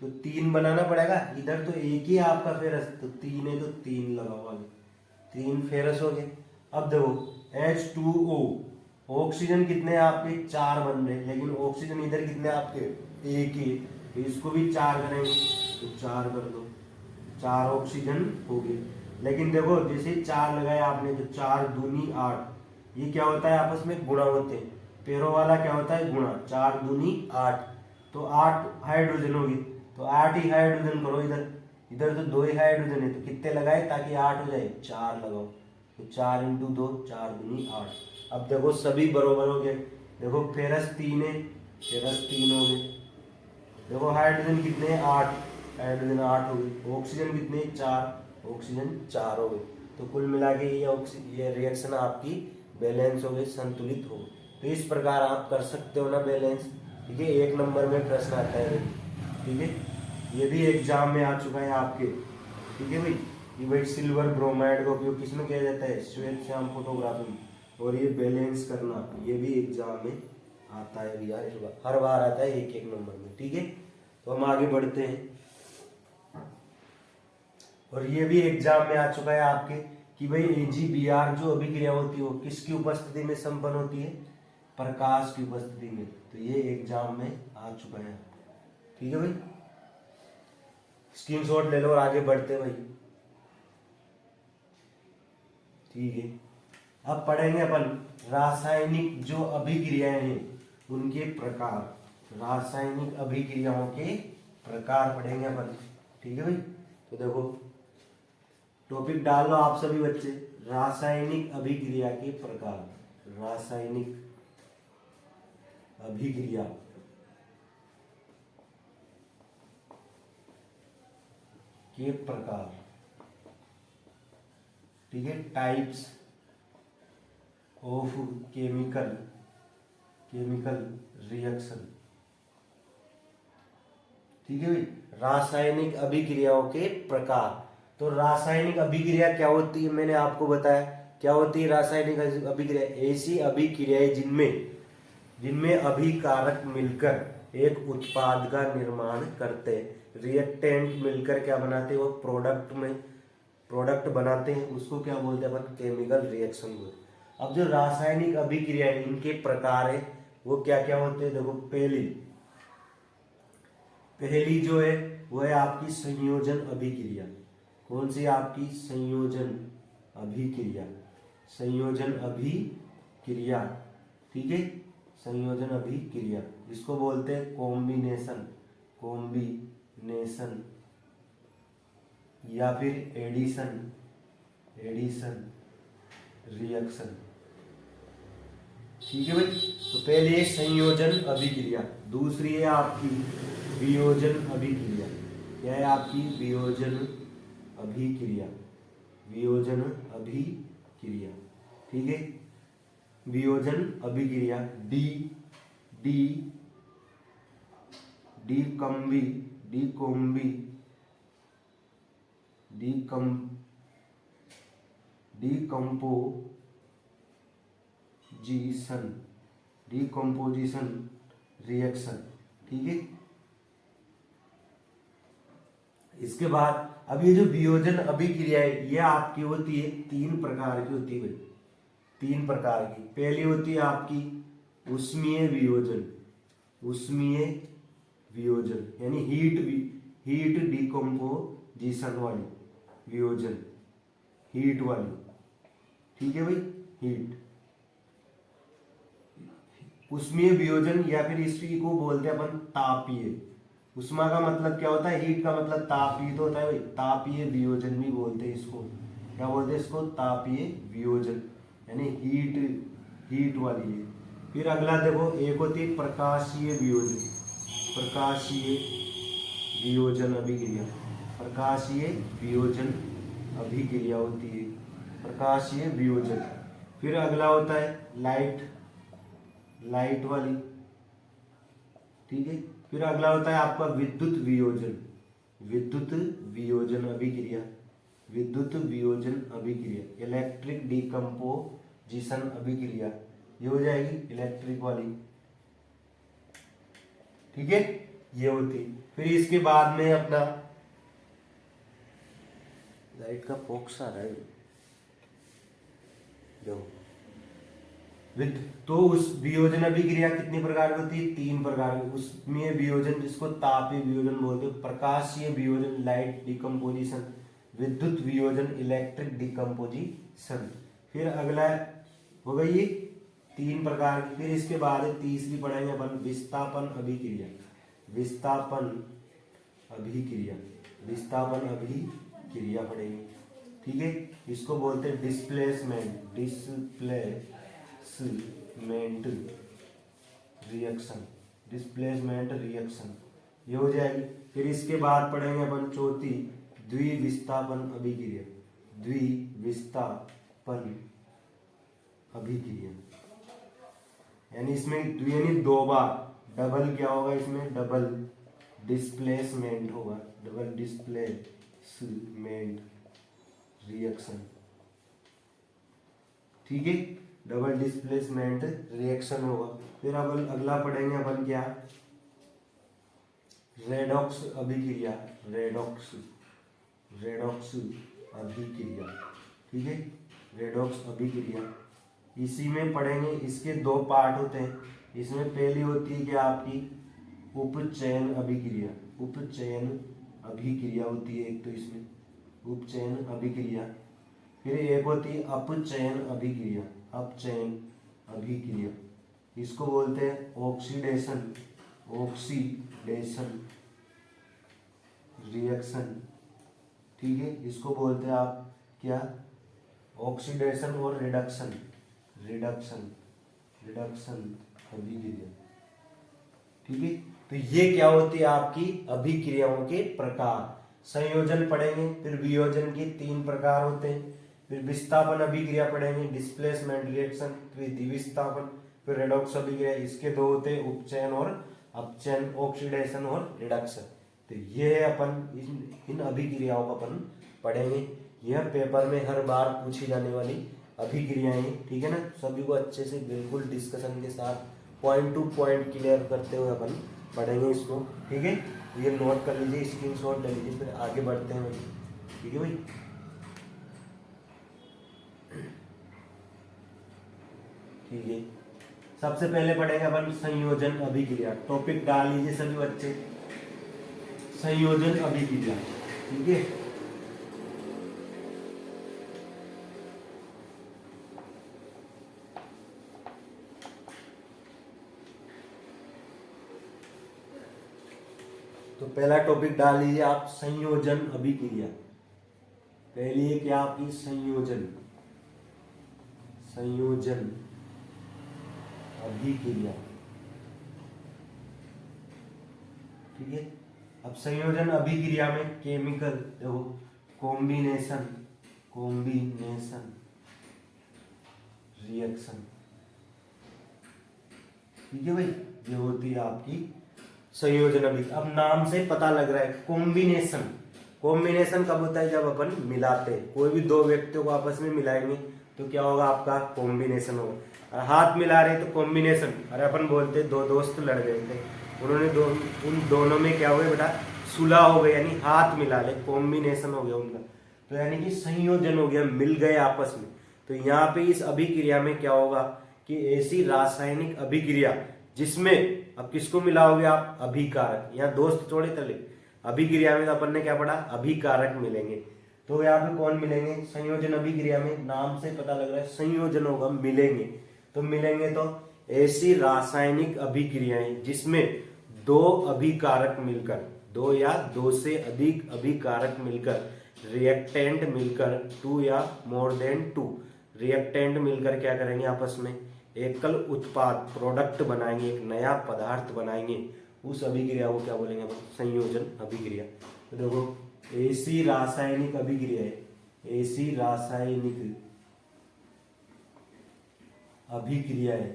तो 3 बनाना पड़ेगा। इधर तो एक ही है आपका फेरस, तो 3 है तो 3 लगाओ आगे, 3 फेरस हो गए। अब देखो H2O ऑक्सीजन कितने हैं आपके? 4 बन रहे, लेकिन ऑक्सीजन इधर कितने आपके? एक ही, तो इसको भी 4 करेंगे तो 4 कर दो, 4 ऑक्सीजन हो गए। लेकिन देखो जैसे 4 लगाया आपने तो 4 दूनी 8, ये क्या होता है? आपस में गुणा होते हैं। पैरों वाला क्या होता है? गुणा। 4 दूनी 8, तो 8 हाइड्रोजन हो गए, तो 8 ही हाइड्रोजन करो। इधर तो 2 ही हाइड्रोजन है, तो कितने लगाए ताकि 8 हो जाए? 4 लगाओ, तो 4 × 2 4 दूनी 8। अब देखो सभी बराबर हो गए। देखो फेरस 3 है, फेरस 3 हो गए। देखो हाइड्रोजन कितने हैं? 8, हाइड्रोजन 8 हो गए। ऑक्सीजन कितने? 4, ऑक्सीजन 4 हो गए। तो कुल मिला के ये रिएक्शन आपकी बैलेंस हो गई, संतुलित हो गई। तो इस प्रकार आप कर सकते हो ना बैलेंस। ठीक है, 1 नंबर में प्रश्न आता है। ठीक है, ये भी एग्जाम में आ चुका है आपके। ठीक है भाई, ये भाई सिल्वर ब्रोमाइड का उपयोग किसमें किया जाता है? श्वेत श्याम फोटोग्राफी में। और ये बैलेंस करना ये भी एग्जाम में आता है भैया, हर बार आता है 1-1 नंबर में। ठीक है, तो हम आगे बढ़ते हैं। और ये भी एग्जाम में आ चुका है आपके कि भाई AgBr जो अभिक्रिया होती है वो किसकी उपस्थिति में संपन्न होती है? प्रकाश की उपस्थिति में। तो ये एग्जाम में आ चुका है। ठीक है भाई, स्क्रीनशॉट ले लो और आगे बढ़ते हैं भाई। ठीक है, अब पढ़ेंगे अपन रासायनिक जो अभिक्रियाएं हैं उनके प्रकार। रासायनिक अभिक्रियाओं के प्रकार पढ़ेंगे अपन। ठीक है भाई, तो देखो टॉपिक डाल लो आप सभी बच्चे, रासायनिक अभिक्रिया के प्रकार। रासायनिक अभिक्रिया के प्रकार। ठीक है, टाइप्स ऑफ केमिकल रिएक्शन। ठीक है भाई, रासायनिक अभिक्रियाओं के प्रकार। तो रासायनिक अभिक्रिया क्या होती है? मैंने आपको बताया क्या होती है रासायनिक अभिक्रिया। ऐसी अभिक्रियाएं जिनमें अभिकारक मिलकर एक उत्पाद का निर्माण करते हैं। रिएक्टेंट मिलकर क्या बनाते हैं? वो प्रोडक्ट बनाते हैं, उसको क्या बोलते हैं अपन? केमिकल रिएक्शन बोलते हैं। अब जो रासायनिक अभिक्रिया है इनके प्रकार है वो क्या क्या होते हैं? देखो पहली जो है वो है आपकी संयोजन अभिक्रिया। कौन सी? आपकी संयोजन अभिक्रिया। ठीक है, संयोजन अभिक्रिया, इसको बोलते हैं कॉम्बिनेशन या फिर एडिशन रिएक्शन। ठीक है भाई, तो पहले संयोजन अभिक्रिया, दूसरी है आपकी वियोजन अभिक्रिया। क्या है आपकी? वियोजन अभिक्रिया। ठीक है, वियोजन अभिक्रिया डिकम्पोजिशन रिएक्शन। ठीक है, इसके बाद अब ये जो वियोजन अभिक्रिया है ये आपकी होती है 3 प्रकार की होती है भाई, 3 प्रकार की। पहली होती है आपकी उष्मीय वियोजन यानी हीट डिकम्पोजिशन वाली। वियोजन, हीट वाली, ठीक है भाई, हीट, उष्मीय वियोजन या फिर इसी को बोलते हैं अपन तापीय। उष्मा का मतलब क्या होता है, हीट का मतलब तापीय तो होता है भाई, तापीय वियोजन भी बोलते हैं इसको, क्या बोलते हैं इसको, तापीय वियोजन, यानी हीट वाली है। फिर अगला देखो, एक होती है प्रकाशीय वियोजन, प्रकाशीय वियोजन अभिक्रिया, प्रकाशीय वियोजन अभिक्रिया होती है, प्रकाशीय वियोजन। फिर अगला होता है लाइट वाली, ठीक है। फिर अगला होता है आपका विद्युत वियोजन, विद्युत वियोजन अभिक्रिया, विद्युत वियोजन अभिक्रिया, इलेक्ट्रिक डिकम्पोजिशन अभिक्रिया, ये हो जाएगी इलेक्ट्रिक वाली, ठीक है, ये होती। फिर इसके बाद में अपना लाइट का बॉक्स आ रहा है देखो, तो उस वियोजन अभिक्रिया कितनी प्रकार की होती है, 3 प्रकार की। उसमें वियोजन जिसको तापीय वियोजन बोलते हैं, प्रकाशीय वियोजन लाइट डिकम्पोजिशन, विद्युत वियोजन इलेक्ट्रिक डिकम्पोजिशन। फिर अगला हो गई ये 3 प्रकार की। फिर इसके बाद तीसरी पढ़ेंगे अपन विस्थापन अभिक्रिया, विस्थापन अभिक्रिया, विस्थापन अभिक्रिया पढ़ेंगे, ठीक है। इसको बोलते हैं डिस्प्लेसमेंट रिएक्शन, डिस्प्लेसमेंट रिएक्शन, ये हो जाएगी। फिर इसके बाद पढ़ेंगे अपन चौथी द्विविस्थापन अभिक्रिया, द्विविस्थापन अभिक्रिया, यानी इसमें यानी 2 बार डबल क्या होगा, इसमें डबल डिस्प्लेसमेंट होगा, डबल डिस्प्लेसमेंट रिएक्शन, ठीक है, डबल डिस्प्लेसमेंट रिएक्शन होगा। फिर अब अगला पढ़ेंगे अपन क्या, रेडॉक्स अभिक्रिया, रेडॉक्स अभिक्रिया, ठीक है, रेडॉक्स अभिक्रिया। इसी में पढ़ेंगे, इसके 2 पार्ट होते हैं। इसमें पहली होती है कि आपकी उपचयन अभिक्रिया, उपचयन अभिक्रिया होती है एक, तो इसमें उपचयन अभिक्रिया। फिर एक होती है अपचयन अभिक्रिया, अपचयन अभिक्रिया, इसको बोलते हैं ऑक्सीडेशन रिएक्शन, ठीक है, इसको बोलते हैं आप क्या, ऑक्सीडेशन और रिडक्शन अभिक्रिया, ठीक है। तो ये क्या होती है आपकी अभिक्रियाओं के प्रकार। संयोजन पढ़ेंगे, फिर वियोजन के 3 प्रकार होते हैं, फिर विस्थापन अभिक्रिया पढ़ेंगे, डिस्प्लेसमेंट रिएक्शन, फिर द्विविस्थापन, फिर रेडॉक्स अभिक्रिया। इसके 2 होते हैं, उपचयन और अपचयन, ऑक्सीडेशन और रिडक्शन। तो ये है अपन इन अभिक्रियाओं को अपन पढ़ेंगे। यह पेपर में हर बार पूछी जाने वाली अभिक्रियाएं, ठीक है ना। सभी को अच्छे से बिल्कुल डिस्कशन के साथ पॉइंट टू पॉइंट क्लियर करते हुए अपन पढ़ेंगे इसको, ठीक है। ये नोट कर लीजिए, स्क्रीनशॉट ले लीजिए, फिर आगे बढ़ते हैं, ठीक है भाई। ठीक है, सबसे पहले पढ़ेंगे अपन संयोजन अभिक्रिया। टॉपिक डाल लीजिए सभी बच्चे, संयोजन अभिक्रिया, ठीक है। तो पहला टॉपिक डाल लीजिए आप, संयोजन अभिक्रिया। पहली है क्या आपकी, संयोजन अभिक्रिया, ठीक है। अब संयोजन अभिक्रिया में केमिकल देखो, कॉम्बिनेशन रिएक्शन, ठीक है भाई, ये होती है आपकी संयोजन अभिक्रिया। अब नाम से पता लग रहा है, कॉम्बिनेशन कब होता है, जब अपन मिलाते हैं, कोई भी 2 व्यक्तियों को आपस में मिलाएंगे तो क्या होगा, आपका कॉम्बिनेशन होगा। और हाथ मिला रहे तो कॉम्बिनेशन, अरे अपन बोलते 2 दोस्त लड़ गए थे, उन्होंने उन दोनों में क्या हो गया बेटा, सुलह हो गया, यानी हाथ मिला ले, कॉम्बिनेशन हो गया उनका, तो यानी कि संयोजन हो गया, मिल गए आपस में। तो यहाँ पे इस अभिक्रिया में क्या होगा कि ऐसी रासायनिक अभिक्रिया जिसमें, अब किसको मिलाओगे आप, अभिकारक, यहाँ दोस्त थोड़े तले, अभिक्रिया में तो अपन ने क्या पढ़ा, अभिकारक मिलेंगे। तो यहाँ पे कौन मिलेंगे, संयोजन अभिक्रिया में नाम से पता लग रहा है संयोजन होगा, मिलेंगे। तो मिलेंगे तो ऐसी रासायनिक अभिक्रियाएं जिसमें दो अभिकारक मिलकर, दो या दो से अधिक अभिकारक मिलकर, रिएक्टेंट मिलकर, टू या मोर देन टू रिएक्टेंट मिलकर क्या करेंगे, आपस में एकल उत्पाद प्रोडक्ट बनाएंगे, एक नया पदार्थ बनाएंगे, उस अभिक्रिया को क्या बोलेंगे अपन, संयोजन अभिक्रिया। तो देखो ऐसी रासायनिक अभिक्रिया है, ऐसी रासायनिक अभिक्रियाएं,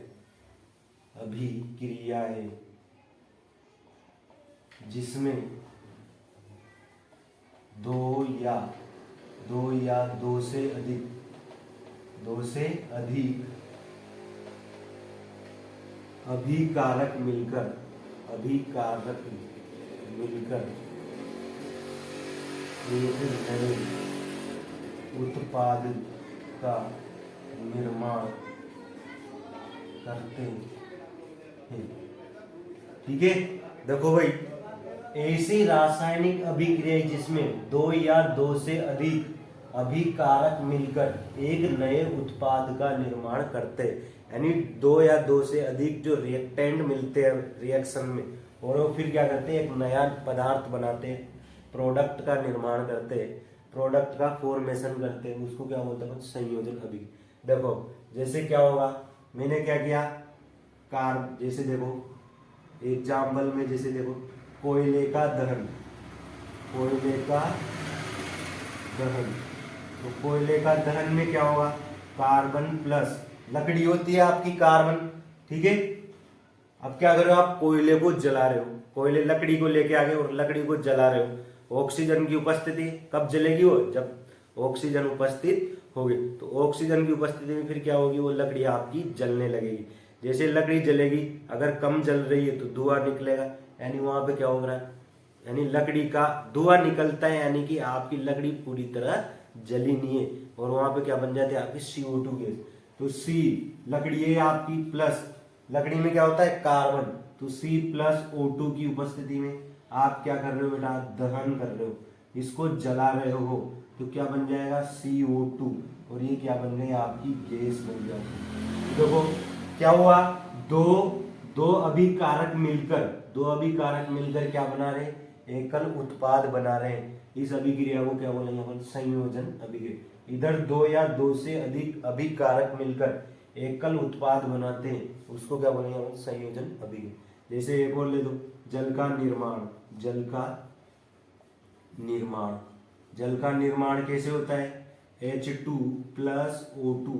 अभिक्रियाएं जिसमें दो या दो से अधिक अभिकारक मिलकर एक नए उत्पाद का निर्माण करते हैं। ठीक है, देखो भाई, ऐसी रासायनिक अभिक्रिया जिसमें दो या दो से अधिक अभिकारक मिलकर एक नए उत्पाद का निर्माण करते हैं, यानी दो या दो से अधिक जो रिएक्टेंट मिलते हैं रिएक्शन में, और वो फिर क्या करते हैं, एक नया पदार्थ बनाते हैं, प्रोडक्ट का निर्माण करते हैं, प्रोडक्ट का फॉर्मेशन करते हैं, उसको क्या बोलते हैं, संयोजन अभिक्रिया। देखो जैसे क्या होगा, मैंने क्या किया, जैसे देखो एग्जाम्पल में, जैसे देखो कोयले का दहन, तो कोयले का दहन में क्या होगा, कार्बन प्लस लकड़ी होती है आपकी कार्बन, ठीक है। अब क्या कर रहे हो आप, कोयले को जला रहे हो, कोयले लकड़ी को लेके आ गए और लकड़ी को जला रहे हो, ऑक्सीजन की उपस्थिति, कब जलेगी वो, जब ऑक्सीजन उपस्थित होगी। तो ऑक्सीजन की उपस्थिति में फिर क्या होगी, वो लकड़ी आपकी जलने लगेगी। जैसे लकड़ी जलेगी, अगर कम जल रही है तो धुआं निकलेगा, यानी वहां पे क्या हो रहा है, यानी लकड़ी का धुआं निकलता है, यानी कि आपकी लकड़ी पूरी तरह जली नहीं है, और वहां पे क्या बन जाती है आपकी CO2 गैस। तो C लकड़ी है आपकी प्लस, लकड़ी में क्या होता है कार्बन, तो C+O2 की उपस्थिति में आप क्या कर रहे हो बेटा, दहन कर रहे हो, इसको जला रहे हो, तो क्या बन जाएगा CO2, और ये क्या बन गई आपकी गैस बन जाएगी। देखो क्या हुआ, दो अभिकारक मिलकर क्या बना रहे, एकल उत्पाद बना रहे हैं, इस अभिक्रिया को क्या बोलेंगे अपन, संयोजन अभिक्रिया। इधर दो या दो से अधिक अभिकारक मिलकर एकल उत्पाद बनाते हैं, उसको क्या बोलेंगे अपन, संयोजन अभिक्रिया। जैसे एक और ले दो, जल का निर्माण कैसे होता है, H2+O2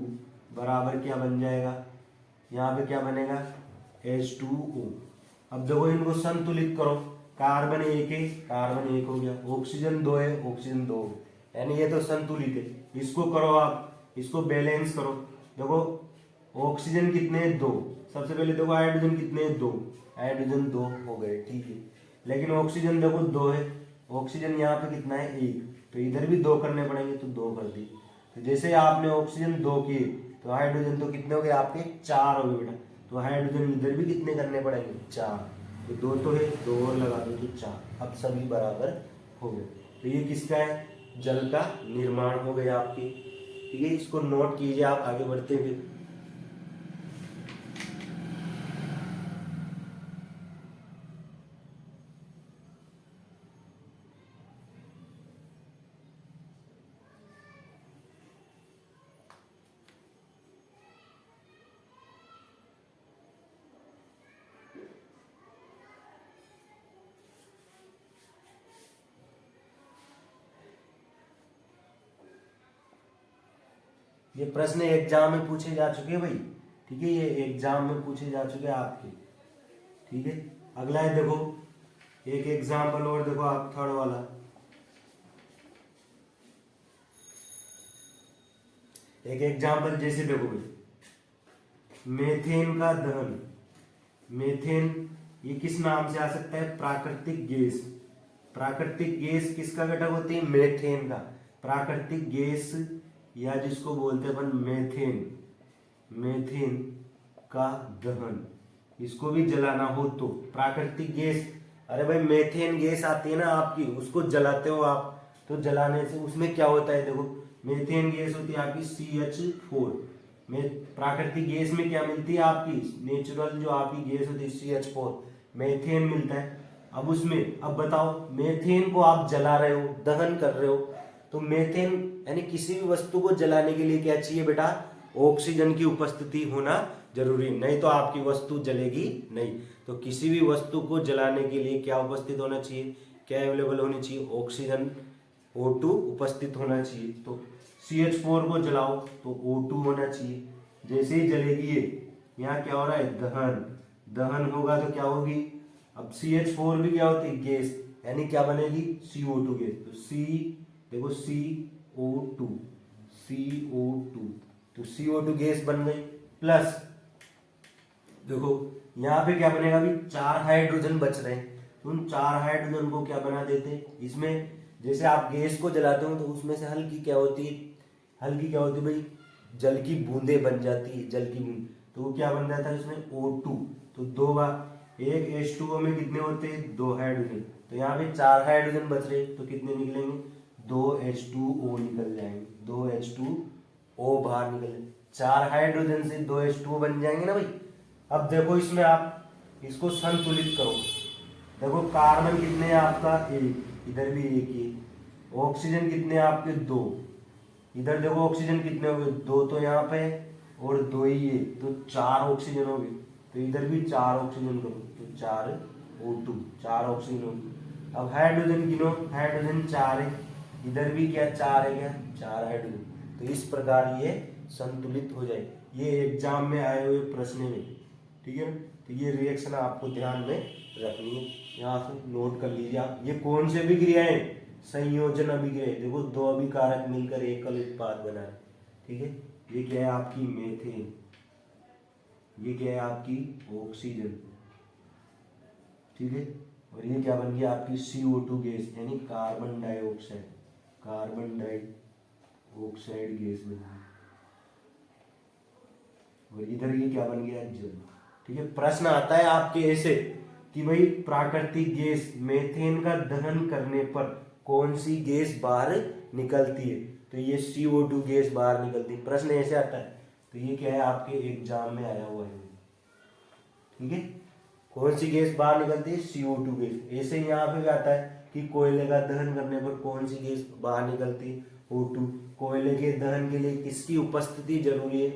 बराबर क्या बन जाएगा, यहाँ पे क्या बनेगा, H2O। अब देखो इनको संतुलित करो, कार्बन एक हो गया, ऑक्सीजन 2 है, ऑक्सीजन 2, यानी ये तो संतुलित है। इसको करो आप, इसको बैलेंस करो। देखो ऑक्सीजन कितने हैं, 2, सबसे पहले देखो हाइड्रोजन कितने हैं, 2, हाइड्रोजन 2 हो गए, ठीक है। लेकिन ऑक्सीजन देखो 2 है, ऑक्सीजन यहाँ पे कितना है, 1, तो इधर भी 2 करने पड़ेंगे, तो 2 कर दी। तो जैसे आपने ऑक्सीजन 2 किए, तो हाइड्रोजन तो कितने हो गए आपके, 4 हो गए बेटा, तो हाइड्रोजन इधर भी कितने करने पड़ेंगे, 4, तो 2 तो है, 2 और लगा दो तो 4, अब सभी बराबर हो गए। तो ये किसका है, जल का निर्माण हो गया आपकी, ठीक है। इसको नोट कीजिए, आप आगे बढ़ते हैं फिर। ये प्रश्न एग्जाम में पूछे जा चुके हैं भाई, ठीक है, ये एग्जाम में पूछे जा चुके हैं आपके, ठीक है। अगला है देखो, एक एग्जाम्पल और देखो आप, थर्ड वाला, एक एग्जाम्पल जैसे देखो भाई, मेथेन का दहन, मेथेन ये किस नाम से आ सकता है, प्राकृतिक गैस, प्राकृतिक गैस किसका घटक होती है, मेथेन का, प्राकृतिक गैस या जिसको बोलते हैं अपन मेथेन का दहन, इसको भी जलाना हो तो प्राकृतिक गैस, अरे भाई मेथेन गैस आती है ना आपकी, उसको जलाते हो आप, तो जलाने से उसमें क्या होता है, देखो मीथेन गैस होती है आपकी CH4 में, प्राकृतिक गैस में क्या मिलती है आपकी, नेचुरल जो आपकी गैस होती है CH4, मीथेन मिलता है। अब उसमें अब बताओ, मीथेन को आप जला रहे हो, दहन कर रहे हो, तो मीथेन यानी किसी भी वस्तु को जलाने के लिए क्या चाहिए बेटा, ऑक्सीजन की उपस्थिति होना जरूरी, नहीं तो आपकी वस्तु जलेगी नहीं। तो किसी भी वस्तु को जलाने के लिए क्या उपस्थित होना चाहिए, क्या अवेलेबल होनी चाहिए, ऑक्सीजन O2 उपस्थित होना चाहिए। तो CH4 को जलाओ तो O2 होना चाहिए। जैसे ही जलेगी ये, यहाँ क्या हो रहा है, दहन, दहन होगा तो क्या होगी, अब CH4 भी क्या होती है, गैस, यानी क्या बनेगी, CO2 गैस। तो C देखो CO2, CO2, तो CO2 गैस बन गई। प्लस देखो यहाँ पे क्या बनेगा, अभी 4 हाइड्रोजन बच रहे हैं, तो उन 4 हाइड्रोजन को क्या बना देते हैं, इसमें जैसे आप गैस को जलाते हो तो उसमें से हल्की क्या होती है, हल्की क्या होती है भाई, जल की बूंदें बन जाती है, जल की बूंद, तो वो क्या बन जाता है इसमें O2। तो दो बार एक H2O में कितने होते हैं, 2 हाइड्रोजन, तो यहाँ पे 4 हाइड्रोजन बच रहे, तो कितने निकलेंगे, 2 H2O निकल जाएंगे, 2 H2O बाहर निकल जाएंगे, 4 हाइड्रोजन से 2 H2O बन जाएंगे ना भाई। अब देखो इसमें आप इसको संतुलित करो, देखो कार्बन कितने हैं आपका, एक, इधर भी एक ही, ऑक्सीजन कितने हैं आपके, 2, इधर देखो ऑक्सीजन कितने हो गए, 2 तो यहाँ पे और 2 ही है, तो 4 ऑक्सीजन हो गए, तो इधर भी 4 ऑक्सीजन करो, तो 4 O2, 4 ऑक्सीजन हो गए। अब हाइड्रोजन गिनो, हाइड्रोजन 4 है, इधर भी क्या 4 है, क्या 4 हाइड्रोजन, तो इस प्रकार ये संतुलित हो जाए। ये एग्जाम में आए हुए प्रश्न में, ठीक है ना, तो ये रिएक्शन आपको ध्यान में रखनी है, यहाँ से नोट कर लीजिए आप। ये कौन से अभिक्रियाएं, संयोजन अभिक्रिया, देखो 2 अभिकारक मिलकर एकल उत्पाद बना है, ठीक है। ये क्या है आपकी मीथेन, ये क्या है आपकी ऑक्सीजन, ठीक है, और ये क्या बन गया आपकी CO2 गैस यानी carbon dioxide, carbon dioxide gas बन गई, और इधर ये क्या बन गया, जल, ठीक है। प्रश्न आता है आपके ऐसे कि भाई प्राकृतिक गैस मीथेन का दहन करने पर कौन सी गैस बाहर निकलती है, तो ये CO2 गैस बाहर निकलती है, प्रश्न ऐसे आता है। तो ये क्या है आपके एग्जाम में आया हुआ है, ठीक है, कौन सी गैस बाहर निकलती है, CO2 गैस। ऐसे ही यहाँ पे भी आता है कि कोयले का दहन करने पर कौन सी गैस बाहर निकलती है, O2। कोयले के दहन के लिए किसकी उपस्थिति जरूरी है,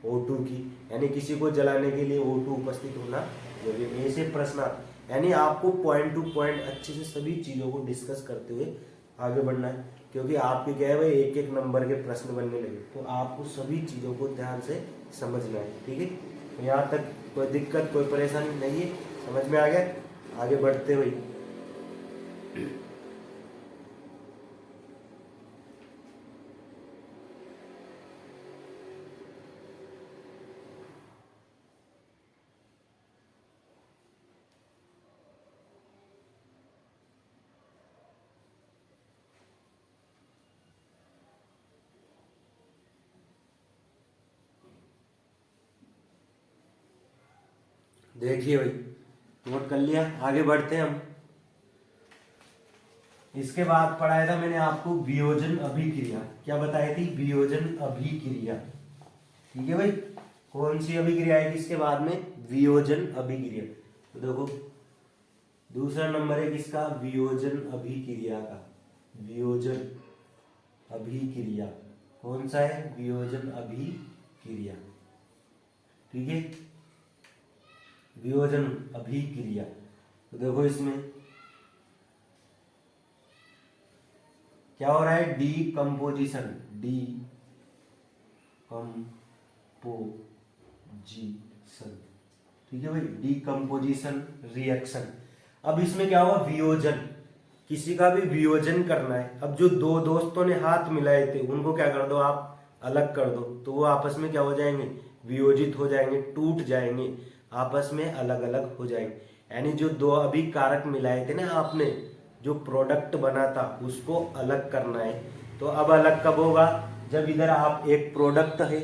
O2 की, यानी किसी को जलाने के लिए O2 उपस्थित होना जरूरी है। ऐसे प्रश्न, यानी आपको पॉइंट टू पॉइंट अच्छे से सभी चीजों को डिस्कस करते हुए आगे बढ़ना है, क्योंकि आपके क्या है भाई, एक एक नंबर के प्रश्न बनने लगे, तो आपको सभी चीजों को ध्यान से समझना है, ठीक है। तो यहाँ तक कोई दिक्कत कोई परेशानी नहीं है, समझ में आ गया, आगे बढ़ते हुए। देखिए भाई, नोट कर लिया, आगे बढ़ते हैं हम। इसके बाद पढ़ाया था मैंने आपको वियोजन अभिक्रिया, क्या बताई थी, वियोजन अभिक्रिया, ठीक है भाई। कौन सी अभिक्रिया है किसके बाद में, वियोजन अभिक्रिया। तो देखो दूसरा नंबर है किसका, वियोजन अभिक्रिया का, वियोजन अभिक्रिया कौन सा है, वियोजन अभिक्रिया, ठीक है, वियोजन अभिक्रिया। तो देखो इसमें क्या हो रहा है, डीकम्पोजिशन, डीकम्पोजिशन, ठीक है भाई, डीकम्पोजिशन रिएक्शन। अब इसमें क्या होगा, वियोजन, किसी का भी वियोजन करना है। अब जो दो दोस्तों ने हाथ मिलाए थे उनको क्या कर दो आप, अलग कर दो, तो वो आपस में क्या हो जाएंगे, वियोजित हो जाएंगे, टूट जाएंगे, आपस में अलग अलग हो जाएंगे। यानी जो दो अभी कारक मिलाए थे ना आपने, जो प्रोडक्ट बना था उसको अलग करना है। तो अब अलग कब होगा, जब इधर आप एक प्रोडक्ट है,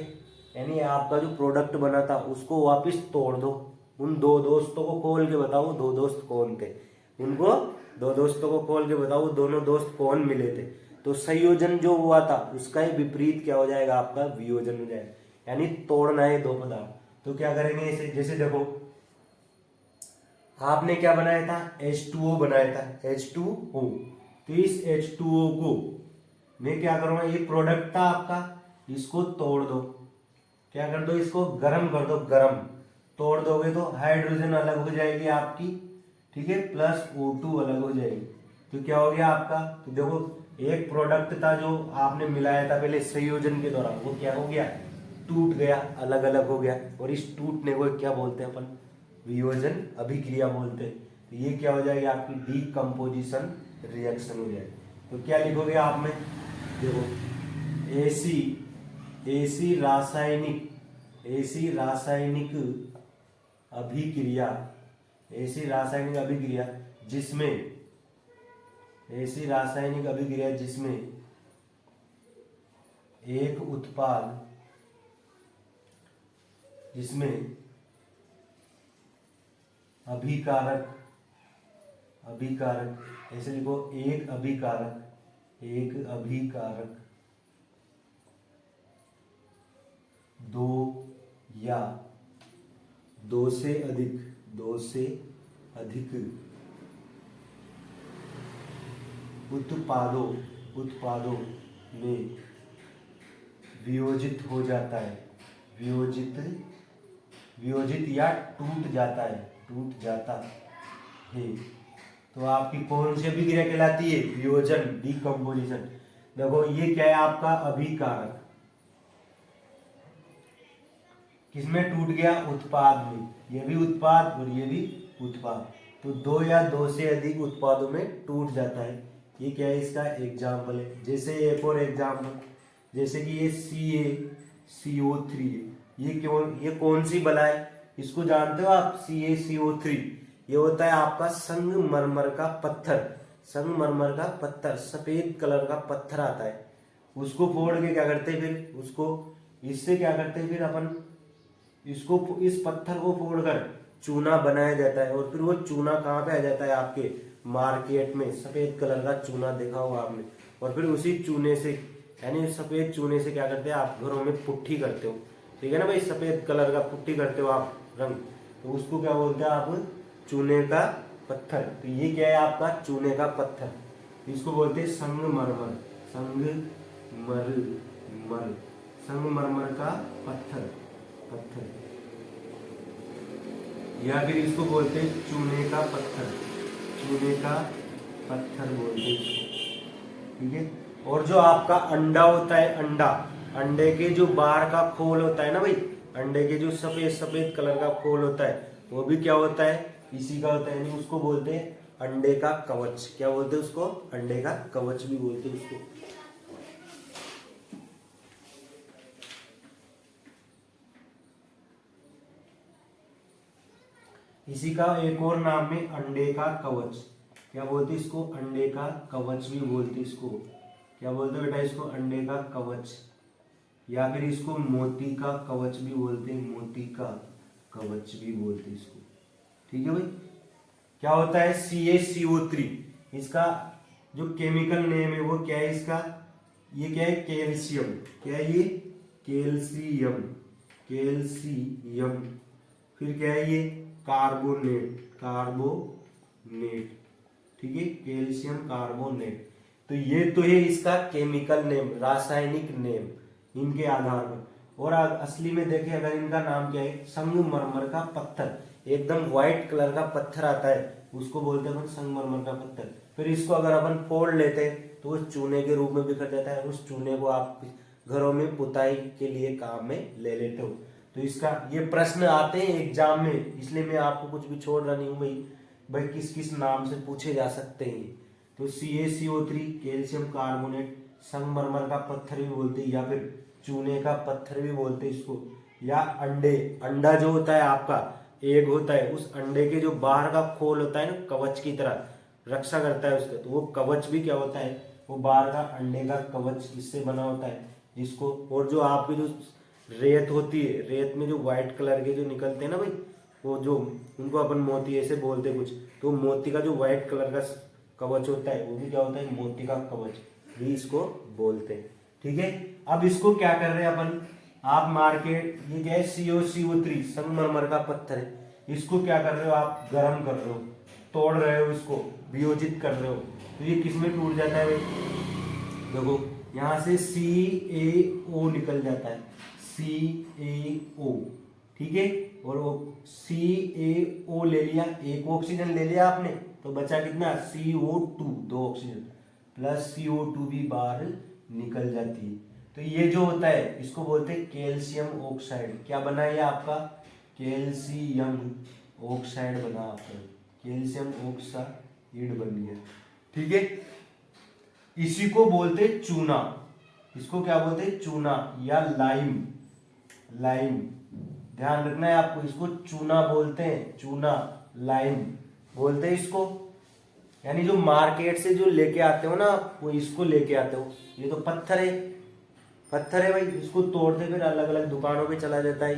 यानी आपका जो प्रोडक्ट बना था उसको वापस तोड़ दो। उन दो दोस्तों को खोल के बताओ, दो दोस्त कौन थे, उनको दो दोस्तों को खोल के बताओ दोनों दोस्त कौन मिले थे। तो संयोजन जो हुआ था उसका ही विपरीत क्या हो जाएगा, आपका वियोजन हो जाएगा, यानी तोड़ना है दो पदार्थ। तो क्या करेंगे इसे, जैसे देखो आपने क्या बनाया था, H2O बनाया था, H2O। तो इस H2O को मैं क्या करूंगा, ये प्रोडक्ट था आपका, इसको तोड़ दो, क्या कर दो, इसको गर्म कर दो, गर्म तोड़ दोगे तो हाइड्रोजन अलग हो जाएगी आपकी, ठीक है, प्लस O2 अलग हो जाएगी। तो क्या हो गया आपका, तो देखो एक प्रोडक्ट था जो आपने मिलाया था पहले संयोजन के दौरान, वो क्या हो गया, टूट गया, अलग अलग हो गया, और इस टूटने को क्या बोलते हैं अपन, वियोजन अभिक्रिया बोलते हैं। तो ये क्या हो जाएगी आपकी डीकम्पोजिशन रिएक्शन हो जाएगी। तो क्या लिखोगे आप में, देखो एसी एसी रासायनिक अभिक्रिया, ऐसी रासायनिक अभिक्रिया जिसमें एक उत्पाद, जिसमें अभिकारक ऐसे लिखो, एक अभिकारक दो या दो से अधिक उत्पादों में वियोजित हो जाता है, वियोजित या टूट जाता है। तो आपकी कौन सी अभिक्रिया कहलाती है, वियोजन, डीकम्पोजिशन। देखो ये क्या है आपका अभिकारक, किसमें टूट गया, उत्पाद में, ये भी उत्पाद और ये भी उत्पाद, तो दो या दो से अधिक उत्पादों में टूट जाता है। ये क्या है, इसका एग्जाम्पल है। जैसे एक और एग्जाम्पल, जैसे कि ये CaCO3 ये कौन सी बला है, इसको जानते हो आप, CaCO3 ये होता है आपका संगमरमर का पत्थर, सफेद कलर का पत्थर आता है, उसको फोड़ के क्या करते हैं, फिर उसको इससे क्या करते हैं, फिर अपन इसको, इस पत्थर को फोड़कर चूना बनाया जाता है, और फिर वो चूना कहाँ पे आ जाता है, आपके मार्केट में सफेद कलर का चूना देखा होगा आपने, और फिर उसी चूने से, यानी सफेद चूने से क्या करते हैं आप घरों में पुट्ठी करते हो, ठीक है ना भाई, सफेद कलर का पुट्ठी करते हो आप रंग, तो उसको क्या बोलते हैं आप, चूने का पत्थर। तो ये क्या है आपका, चूने का पत्थर, इसको बोलते हैं संगमरमर का पत्थर, या फिर इसको बोलते हैं चूने का पत्थर बोलते हैं इसको, ठीक है। और जो आपका अंडा होता है, अंडे के जो बाहर का खोल होता है ना भाई, अंडे के जो सफेद कलर का खोल होता है, वो भी क्या होता है, इसी का होता है, यानी उसको बोलते हैं अंडे का कवच। क्या बोलते हैं उसको, अंडे का कवच भी बोलते हैं उसको। इसी का एक और नाम है अंडे का कवच। क्या बोलते हैं इसको, अंडे का कवच भी बोलते हैं इसको। क्या बोलते हैं बेटा इसको, अंडे का कवच, या फिर इसको मोती का कवच भी बोलते हैं, मोती का कवच भी बोलते हैं इसको, ठीक है भाई। क्या होता है CaCO3, इसका जो केमिकल नेम है वो क्या है इसका, ये क्या है, कैल्शियम, क्या है ये, कैल्शियम, फिर क्या है ये, कार्बोनेट, ठीक है, कैल्शियम कार्बोनेट। तो ये तो है इसका केमिकल नेम, रासायनिक नेम, इनके आधार पर। और असली में देखें अगर इनका नाम क्या है, संगमरमर का पत्थर, एकदम व्हाइट कलर का पत्थर आता है, उसको बोलते हैं अपन संगमरमर का पत्थर। फिर इसको अगर अपन फोड़ लेते हैं तो वो चूने के रूप में बिखर जाता है, उस चूने को आप घरों में पुताई के लिए काम में ले लेते हो। तो इसका ये प्रश्न आते हैं एग्जाम में, इसलिए मैं आपको कुछ भी छोड़ रहा नहीं हूँ भाई किस किस नाम से पूछे जा सकते हैं। तो CaCO3 कैल्शियम कार्बोनेट, संगमरमर का पत्थर भी बोलते हैं, या फिर चूने का पत्थर भी बोलते हैं इसको, या अंडा जो होता है आपका एग होता है, उस अंडे के जो बाहर का खोल होता है ना, कवच की तरह रक्षा करता है उसका, तो वो कवच भी क्या होता है, वो बाहर का अंडे का कवच इससे बना होता है जिसको। और जो आपकी जो रेत होती है, रेत में जो व्हाइट कलर के जो निकलते हैं ना भाई, वो जो उनको अपन मोती ऐसे बोलते हैं कुछ, तो मोती का जो व्हाइट कलर का कवच होता है वो भी क्या होता है, मोती का कवच। भी इसको बोलते हैं। ठीक है, अब इसको क्या कर रहे हैं अपन, आप मार्केट, ये क्या है, CO3 संगमरमर का पत्थर है, इसको क्या कर रहे हो आप, गर्म कर रहे हो, तोड़ रहे हो, इसको वियोजित कर रहे हो, तो ये किस में टूट जाता है भाई, देखो यहां से CaO निकल जाता है, CaO। ठीक है, और वो CaO ले लिया, एक ऑक्सीजन ले लिया आपने, तो बचा कितना, CO2, दो ऑक्सीजन प्लस CO2 भी बाहर निकल जाती है। तो ये जो होता है इसको बोलते हैं कैल्शियम ऑक्साइड। क्या बना ये आपका, कैल्शियम ऑक्साइड बना आपका, कैल्शियम ऑक्साइड बन गया। ठीक है, इसी को बोलते चूना, इसको क्या बोलते हैं, चूना या लाइम। लाइम ध्यान रखना है आपको, इसको चूना बोलते हैं, चूना लाइम बोलते हैं इसको। यानी जो मार्केट से जो लेके आते हो ना, वो इसको लेके आते हो, ये तो पत्थर है, पत्थर है भाई, इसको तोड़ते फिर अलग अलग दुकानों में चला जाता है।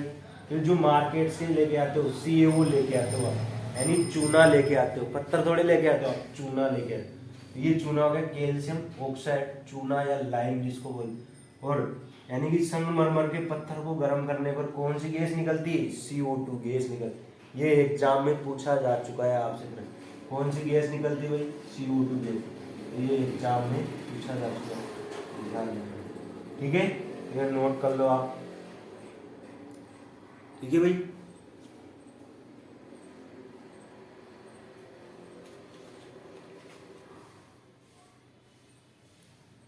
फिर जो मार्केट से लेके आते हो, CaO लेके आते हो आप, यानी चूना लेके आते हो, पत्थर थोड़े लेके आते हो आप, चूना लेके आते हो। ये चूना हो गया कैल्शियम ऑक्साइड, चूना या लाइम जिसको बोलते। और यानी कि संगमरमर के पत्थर को गर्म करने पर कौन सी गैस निकलती है, CO2 गैस निकलती। ये एग्जाम में पूछा जा चुका है आपसे प्रश्न, कौन सी गैस निकलती है भाई, CO2 गैस। ये एग्जाम में पूछा जा चुका है, ध्यान रखना। ठीक है, ये नोट कर लो आप। ठीक है भाई,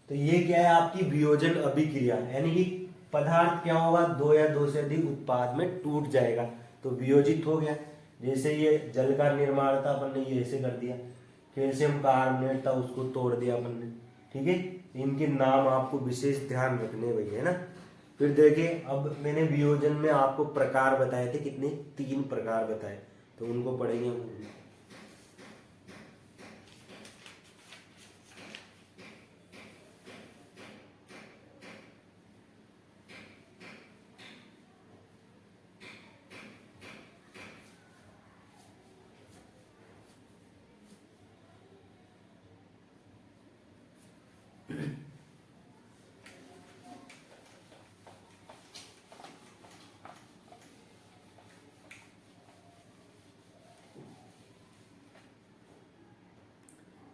तो ये क्या है आपकी वियोजन अभिक्रिया, यानी कि पदार्थ क्या होगा, दो या दो से अधिक उत्पाद में टूट जाएगा, तो वियोजित हो गया। जैसे ये जल का निर्माण था, अपन ने ये ऐसे कर दिया, कैल्शियम कार्बोनेट था, उसको तोड़ दिया अपन ने। ठीक है, इनके नाम आपको विशेष ध्यान रखने भाई, है ना। फिर देखिए, अब मैंने वियोजन में आपको प्रकार बताए थे, कितने, 3 प्रकार बताए, तो उनको पढ़ेंगे हम।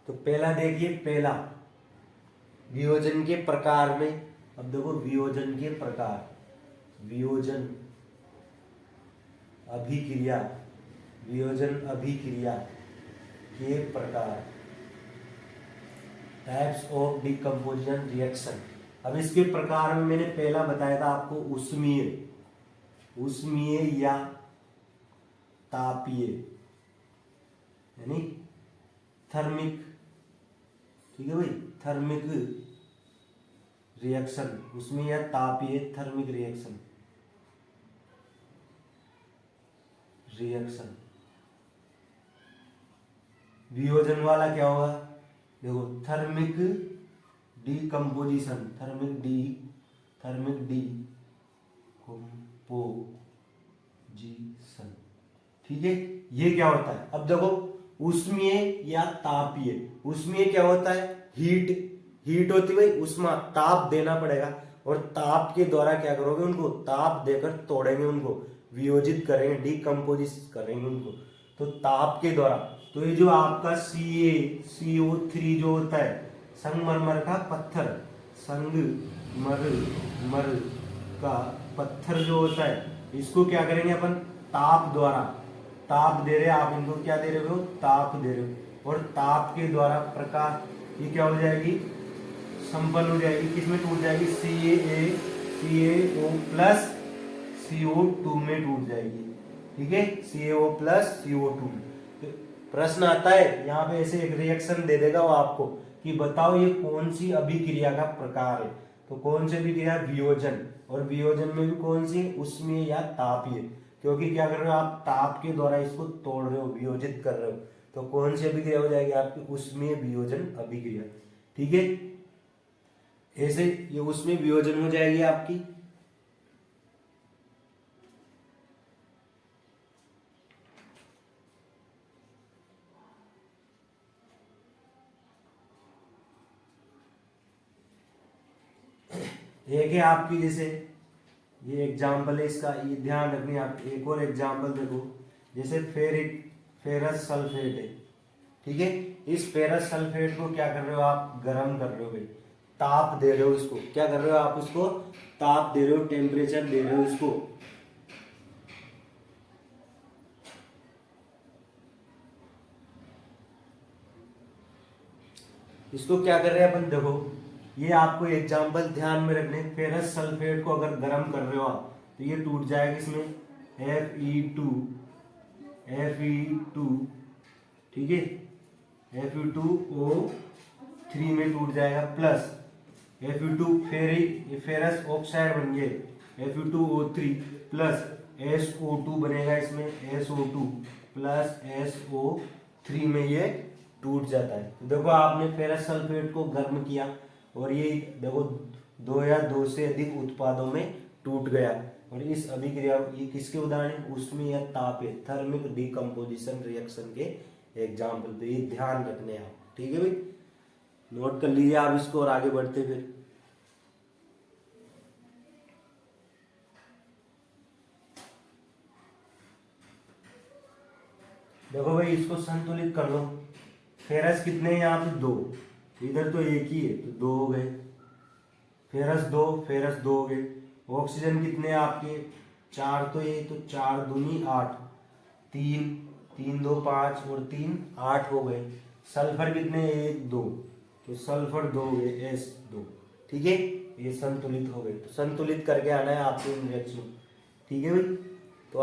तो पहला देखिए, पहला वियोजन के प्रकार में, अब देखो वियोजन के प्रकार, वियोजन अभिक्रिया, वियोजन अभिक्रिया के प्रकार, टाइप्स ऑफ डिकम्पोजिशन रिएक्शन। अब इसके प्रकार में मैंने पहला बताया था आपको, उष्मीय, उष्मीय या तापीय, यानी थर्मिक। ठीक है भाई, थर्मिक रिएक्शन, उसमें या तापीय थर्मिक रिएक्शन, रिएक्शन। वियोजन वाला क्या होगा, देखो थर्मिक डीकम्पोजिशन, थर्मिक डीकम्पोजिशन। ठीक है, ये क्या होता है, अब देखो उष्मीय या तापीय, उष्मीय क्या होता है, हीट, हीट होती है भाई, उष्मा, ताप देना पड़ेगा, और ताप के द्वारा क्या करोगे, उनको ताप देकर तोड़ेंगे, उनको वियोजित करेंगे, डिकम्पोजिस करेंगे उनको, तो ताप के द्वारा। तो ये जो आपका CO3 जो होता है, संगमरमर का पत्थर, संगमरमर का पत्थर जो होता है, इसको क्या करेंगे अपन, ताप द्वारा, ताप दे रहे, आप इनको क्या दे रहे हो, ताप दे रहे हो, और ताप के द्वारा प्रकाश, ये क्या हो जाएगी, संपन्न हो जाएगी, किसमें टूट जाएगी, CaO प्लस CO2 में टूट जाएगी। ठीक है, CaO प्लस CO2। तो प्रश्न आता है यहाँ पे, ऐसे एक रिएक्शन दे देगा वो आपको कि बताओ ये कौन सी अभिक्रिया का प्रकार है, तो कौन सी अभिक्रिया, वियोजन, और वियोजन में भी कौन सी, उष्मीय या तापीय, क्योंकि क्या कर रहे हो आप, ताप के द्वारा इसको तोड़ रहे हो, वियोजित कर रहे हो, तो कौन सी अभिक्रिया हो जाएगी आपकी, उष्मीय वियोजन अभिक्रिया। ठीक है, ऐसे ये उसमें वियोजन हो जाएगी आपकी। एक है आपकी, जैसे ये एग्जाम्पल है इसका, ये ध्यान रखनी आप। एक और एग्जाम्पल देखो, जैसे फेरस सल्फेट है, ठीक है। इस फेरस सल्फेट को क्या कर रहे हो आप, गर्म कर रहे हो भाई, ताप दे रहे हो इसको। क्या कर रहे हो आप, उसको ताप दे रहे हो, टेम्परेचर दे रहे हो इसको। इसको क्या कर रहे हैं अपन, देखो ये आपको एग्जाम्पल ध्यान में रखने। फेरस सल्फेट को अगर गर्म कर रहे हो आप तो ये टूट जाएगा इसमें, Fe2, ठीक है, Fe2O3 में टूट जाएगा, प्लस Fe2 फेरस ऑक्साइड बन गए, Fe2O3 प्लस SO2 बनेगा इसमें, SO2 प्लस SO3 में ये टूट जाता है। तो देखो आपने फेरस सल्फेट को गर्म किया और ये देखो दो या दो से अधिक उत्पादों में टूट गया। और इस अभिक्रिया, ये किसके उदाहरण है, उसमें यह ताप है, थर्मिक डिकम्पोजिशन रिएक्शन के एग्जाम्पल। तो ये ध्यान रखने आप, ठीक है भाई, नोट कर लीजिए आप इसको और आगे बढ़ते फिर। देखो भाई इसको संतुलित कर लो। फेरस कितने हैं यहाँ पे, 2, इधर तो एक ही है तो 2 हो गए, फेरस 2 हो गए। ऑक्सीजन कितने हैं आपके, 4 तो ये, तो 4 दूनी 8, 3 2 5 और 3 8 हो गए। सल्फर कितने, 1 2, तो सल्फर 2 हो गए, S2, ठीक है। ये संतुलित हो गए, तो संतुलित करके आना है आपको इन रिएक्शन, ठीक है भाई। तो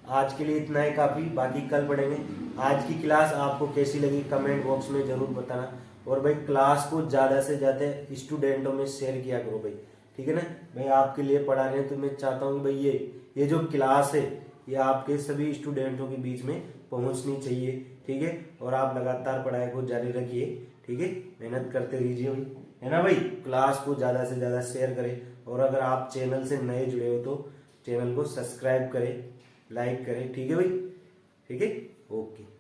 आज के लिए इतना ही काफ़ी, बाकी कल पढ़ेंगे। आज की क्लास आपको कैसी लगी कमेंट बॉक्स में ज़रूर बताना। और भाई क्लास को ज़्यादा से ज़्यादा स्टूडेंटों में शेयर किया करो भाई, ठीक है ना। भाई आपके लिए पढ़ा रहे हैं तो मैं चाहता हूँ कि भाई ये जो क्लास है ये आपके सभी स्टूडेंटों के बीच में पहुँचनी चाहिए, ठीक है। और आप लगातार पढ़ाई को जारी रखिए, ठीक है, मेहनत करते रहिए भाई, है ना भाई। क्लास को ज़्यादा से ज़्यादा शेयर करें, और अगर आप चैनल से नए जुड़े हो तो चैनल को सब्सक्राइब करें, लाइक करें, ठीक है भाई, ठीक है, ओके।